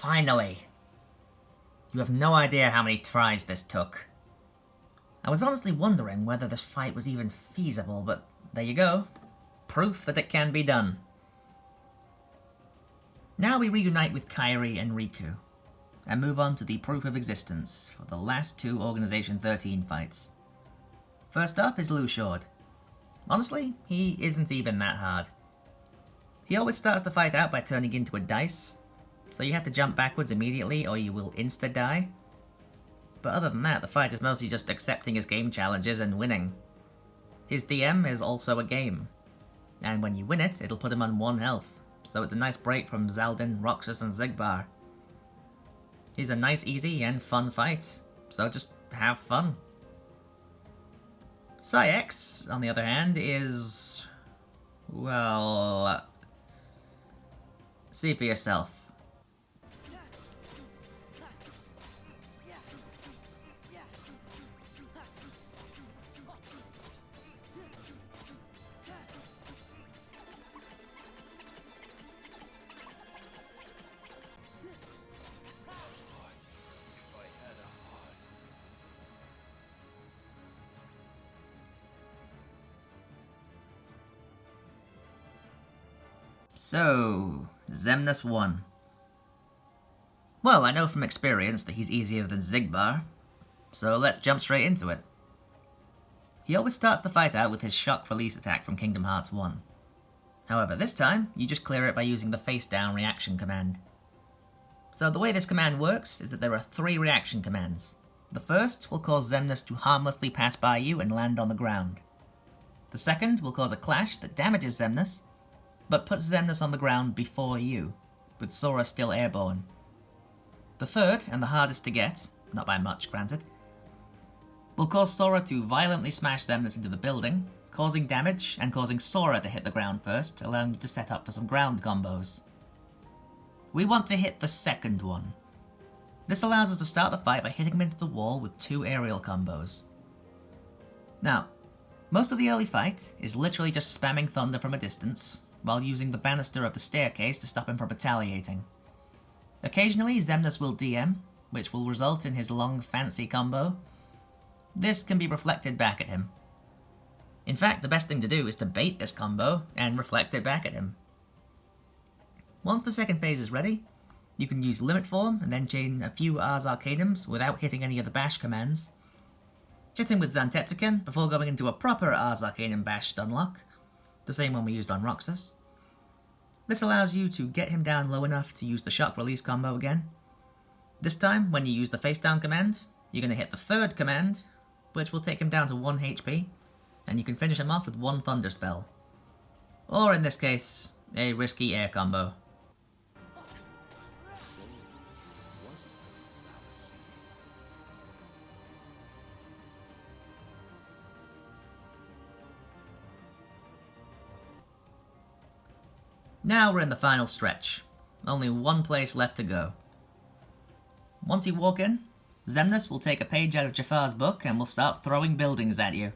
Finally! You have no idea how many tries this took. I was honestly wondering whether this fight was even feasible, but there you go. Proof that it can be done. Now we reunite with Kairi and Riku, and move on to the Proof of Existence for the last two Organization 13 fights. First up is Lu Shord. Honestly, he isn't even that hard. He always starts the fight out by turning into a dice, so you have to jump backwards immediately or you will insta-die. But other than that, the fight is mostly just accepting his game challenges and winning. His DM is also a game, and when you win it, it'll put him on 1 health, so it's a nice break from Xaldin, Roxas and Xigbar. He's a nice, easy and fun fight, so just have fun. X, on the other hand, is... well... see for yourself. So, Xemnas 1. Well, I know from experience that he's easier than Xigbar, so let's jump straight into it. He always starts the fight out with his shock release attack from Kingdom Hearts 1. However, this time, you just clear it by using the face down reaction command. So the way this command works is that there are 3 reaction commands. The first will cause Xemnas to harmlessly pass by you and land on the ground. The second will cause a clash that damages Xemnas, but puts Xemnas on the ground before you, with Sora still airborne. The third, and the hardest to get, not by much granted, will cause Sora to violently smash Xemnas into the building, causing damage and causing Sora to hit the ground first, allowing you to set up for some ground combos. We want to hit the second one. This allows us to start the fight by hitting him into the wall with 2 aerial combos. Now, most of the early fight is literally just spamming thunder from a distance, while using the banister of the staircase to stop him from retaliating. Occasionally, Xemnas will DM, which will result in his long fancy combo. This can be reflected back at him. In fact, the best thing to do is to bait this combo and reflect it back at him. Once the second phase is ready, you can use Limit Form and then chain a few Ars Arcanums without hitting any of the bash commands. Hit him with Zantetsuken before going into a proper Ars Arcanum bash stunlock, the same one we used on Roxas. This allows you to get him down low enough to use the shock release combo again. This time, when you use the face down command, you're going to hit the third command, which will take him down to 1 HP, and you can finish him off with 1 Thunder Spell. Or in this case, a risky air combo. Now we're in the final stretch. Only one place left to go. Once you walk in, Xemnas will take a page out of Jafar's book and will start throwing buildings at you.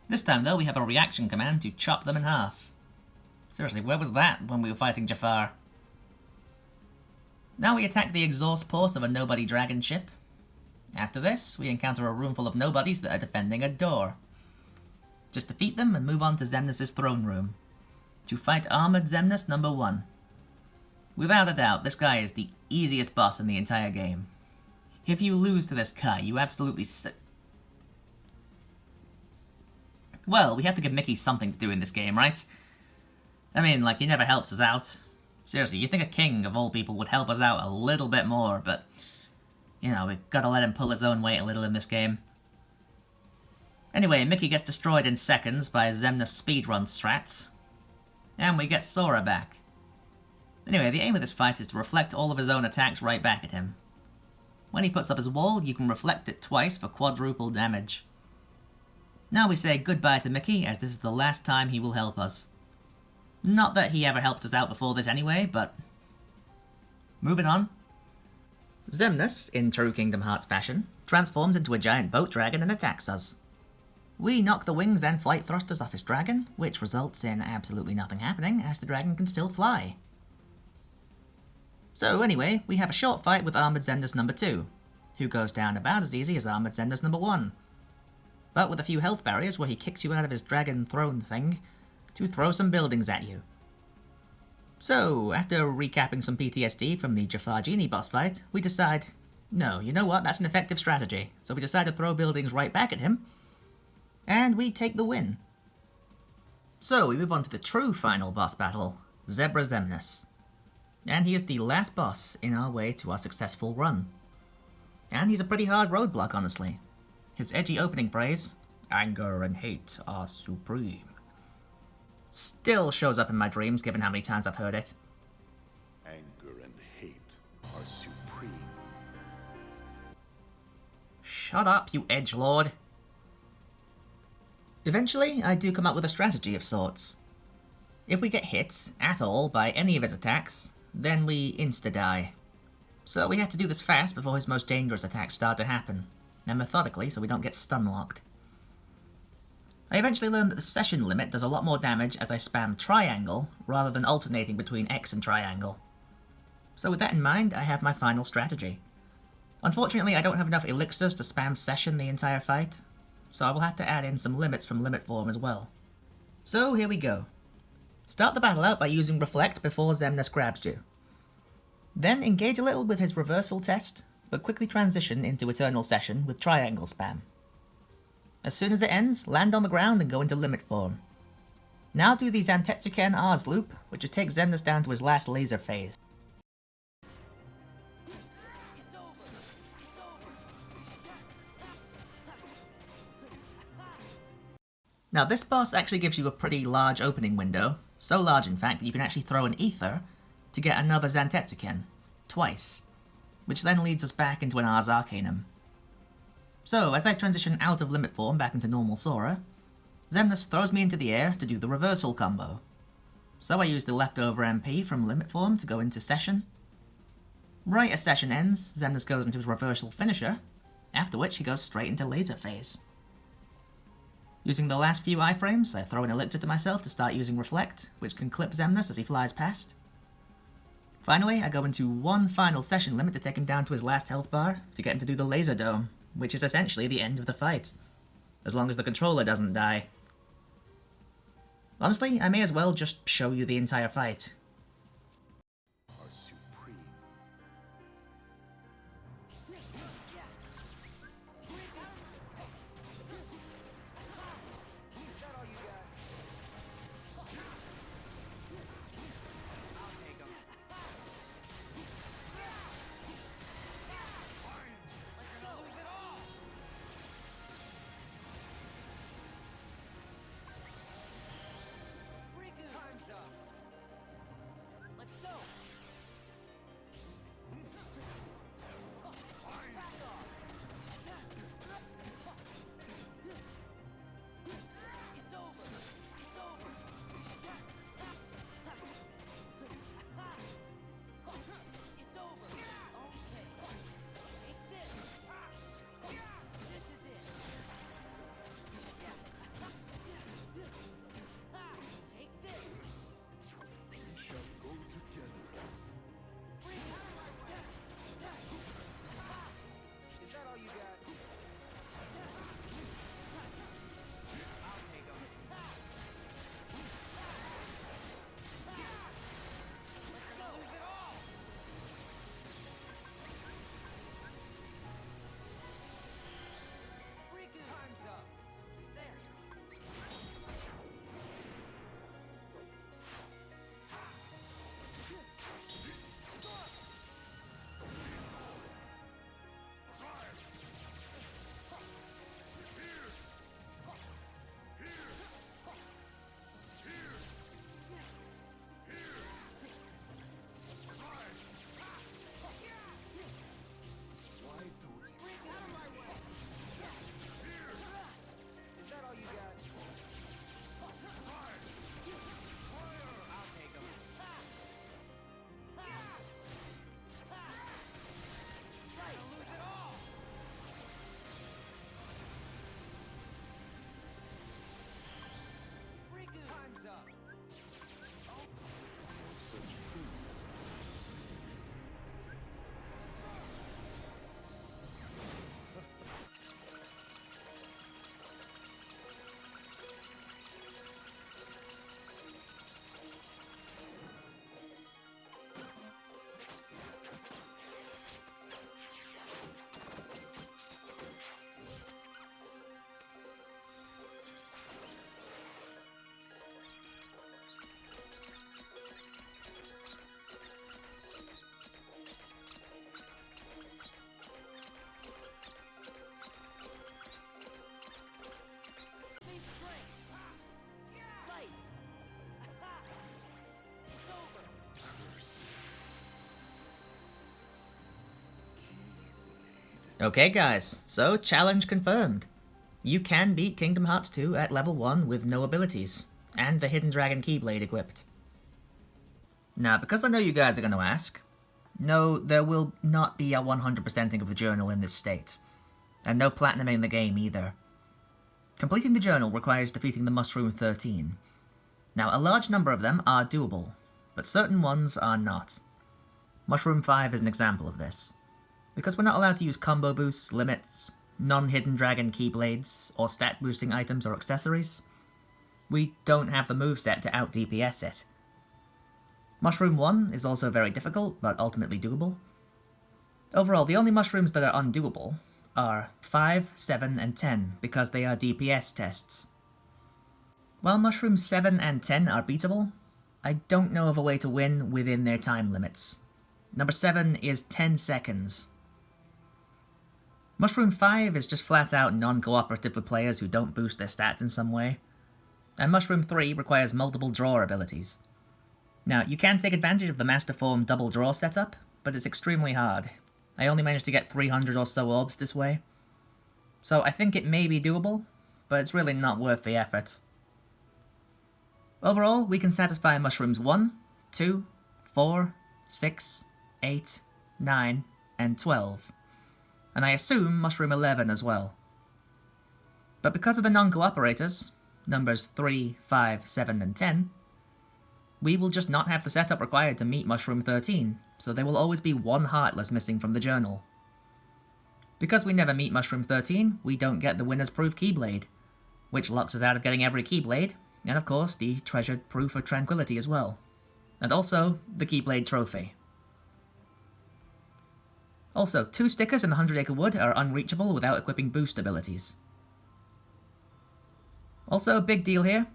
This time though, we have a reaction command to chop them in half. Seriously, where was that when we were fighting Jafar? Now we attack the exhaust port of a nobody dragon ship. After this, we encounter a room full of nobodies that are defending a door. Just defeat them and move on to Xemnas' throne room to fight Armoured Xemnas number 1. Without a doubt, this guy is the easiest boss in the entire game. If you lose to this guy, you absolutely Well, we have to give Mickey something to do in this game, right? I mean, like, he never helps us out. Seriously, you'd think a king, of all people, would help us out a little bit more, but, you know, we've got to let him pull his own weight a little in this game. Anyway, Mickey gets destroyed in seconds by Xemnas speedrun strats, and we get Sora back. Anyway, the aim of this fight is to reflect all of his own attacks right back at him. When he puts up his wall, you can reflect it twice for quadruple damage. Now we say goodbye to Mickey, as this is the last time he will help us. Not that he ever helped us out before this anyway, but... moving on. Xemnas, in true Kingdom Hearts fashion, transforms into a giant boat dragon and attacks us. We knock the wings and flight thrusters off his dragon, which results in absolutely nothing happening, as the dragon can still fly. So anyway, we have a short fight with Armoured Xemnas number 2, who goes down about as easy as Armoured Xemnas number 1, but with a few health barriers where he kicks you out of his dragon throne thing to throw some buildings at you. So, after recapping some PTSD from the Jafar Genie boss fight, we decide, no, you know what, that's an effective strategy, so we decide to throw buildings right back at him, and we take the win. So, we move on to the true final boss battle, Zebra Xemnas. And he is the last boss in our way to our successful run. And he's a pretty hard roadblock, honestly. His edgy opening phrase, "Anger and hate are supreme," still shows up in my dreams given how many times I've heard it. Anger and hate are supreme. Shut up, you edgelord. Eventually, I do come up with a strategy of sorts. If we get hit, at all, by any of his attacks, then we insta-die. So we have to do this fast before his most dangerous attacks start to happen, and methodically so we don't get stun-locked. I eventually learned that the session limit does a lot more damage as I spam triangle, rather than alternating between X and triangle. So with that in mind, I have my final strategy. Unfortunately, I don't have enough elixirs to spam session the entire fight, so I will have to add in some limits from limit form as well. So here we go. Start the battle out by using Reflect before Xemnas grabs you. Then engage a little with his reversal test, but quickly transition into Eternal Session with triangle spam. As soon as it ends, land on the ground and go into limit form. Now do the Zantetsuken Ars loop, which will take Xemnas down to his last laser phase. Now this boss actually gives you a pretty large opening window, so large in fact that you can actually throw an ether to get another Zantetsuken, twice, which then leads us back into an Ars Arcanum. So, as I transition out of limit form back into normal Sora, Xemnas throws me into the air to do the reversal combo. So I use the leftover MP from limit form to go into session. Right as session ends, Xemnas goes into his reversal finisher, after which he goes straight into laser phase. Using the last few iframes, I throw an elixir to myself to start using Reflect, which can clip Xemnas as he flies past. Finally, I go into one final session limit to take him down to his last health bar to get him to do the laser dome, which is essentially the end of the fight, as long as the controller doesn't die. Honestly, I may as well just show you the entire fight. Is that all you got? I'll take 'em. Like you're gonna lose it all! Time's up! Let's go! Back off! It's over! It's over! It's over! Okay. Take this! This is it! Take this! We shall go together. Is that all you got? I'll take 'em. Like you're gonna lose it all! Time's up! There! Why don't you? Is that all you got? I'll take 'em. Right, lose it all! Time's up! Such food. Same strength! Light! It's over! Okay guys, so challenge confirmed. You can beat Kingdom Hearts 2 at level 1 with no abilities, and the Hidden Dragon Keyblade equipped. Now, because I know you guys are going to ask, no, there will not be a 100%ing of the journal in this state, and no platinuming the game either. Completing the journal requires defeating the Mushroom 13. Now, a large number of them are doable, but certain ones are not. Mushroom 5 is an example of this. Because we're not allowed to use combo boosts, limits, non-hidden dragon keyblades, or stat boosting items or accessories, we don't have the moveset to out-DPS it. Mushroom 1 is also very difficult, but ultimately doable. Overall, the only mushrooms that are undoable are 5, 7, and 10, because they are DPS tests. While mushrooms 7 and 10 are beatable, I don't know of a way to win within their time limits. Number 7 is 10 seconds. Mushroom 5 is just flat out non-cooperative with players who don't boost their stats in some way. And Mushroom 3 requires multiple draw abilities. Now, you can take advantage of the Master Form double draw setup, but it's extremely hard. I only managed to get 300 or so orbs this way. So I think it may be doable, but it's really not worth the effort. Overall, we can satisfy Mushrooms 1, 2, 4, 6, 8, 9, and 12. And I assume Mushroom 11 as well. But because of the non-cooperators, numbers 3, 5, 7, and 10, we will just not have the setup required to meet Mushroom 13, so there will always be one Heartless missing from the journal. Because we never meet Mushroom 13, we don't get the Winner's Proof Keyblade, which locks us out of getting every Keyblade, and of course the treasured Proof of Tranquility as well. And also, the Keyblade Trophy. Also, 2 stickers in the 100 Acre Wood are unreachable without equipping boost abilities. Also, big deal here,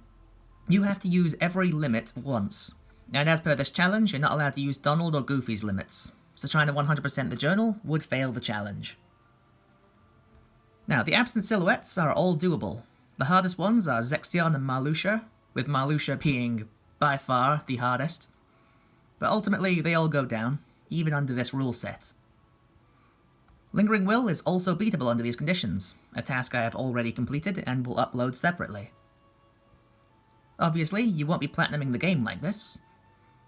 you have to use every limit once. And as per this challenge, you're not allowed to use Donald or Goofy's limits, so trying to 100% the journal would fail the challenge. Now, the absent silhouettes are all doable. The hardest ones are Zexion and Marluxia, with Marluxia being by far the hardest. But ultimately, they all go down, even under this rule set. Lingering Will is also beatable under these conditions, a task I have already completed and will upload separately. Obviously, you won't be platinuming the game like this,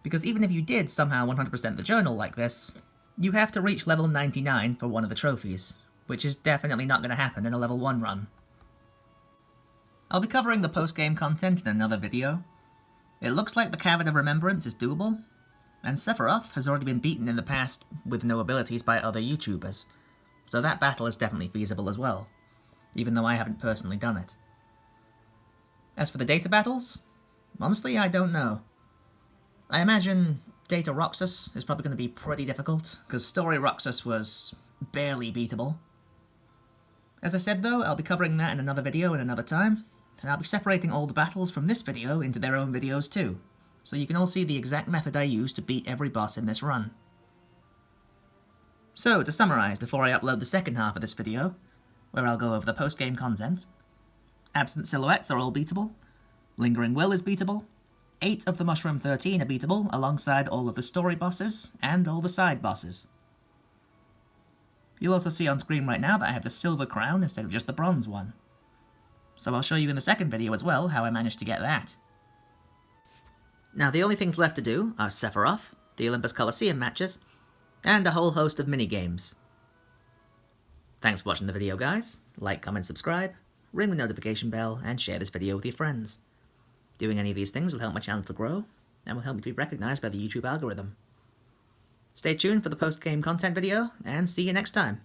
because even if you did somehow 100% the journal like this, you have to reach level 99 for one of the trophies, which is definitely not going to happen in a level 1 run. I'll be covering the post-game content in another video. It looks like the Cavern of Remembrance is doable, and Sephiroth has already been beaten in the past with no abilities by other YouTubers, so that battle is definitely feasible as well, even though I haven't personally done it. As for the data battles, honestly I don't know. I imagine Data Roxas is probably going to be pretty difficult, because Story Roxas was barely beatable. As I said though, I'll be covering that in another video in another time, and I'll be separating all the battles from this video into their own videos too, so you can all see the exact method I use to beat every boss in this run. So, to summarise before I upload the second half of this video, where I'll go over the post-game content, absent silhouettes are all beatable, Lingering Will is beatable, 8 of the Mushroom 13 are beatable alongside all of the story bosses and all the side bosses. You'll also see on screen right now that I have the silver crown instead of just the bronze one. So I'll show you in the second video as well how I managed to get that. Now the only things left to do are Sephiroth, the Olympus Collisseum matches, and a whole host of mini-games. Thanks for watching the video guys, like, comment, subscribe, ring the notification bell, and share this video with your friends. Doing any of these things will help my channel to grow, and will help me to be recognised by the YouTube algorithm. Stay tuned for the post-game content video, and see you next time.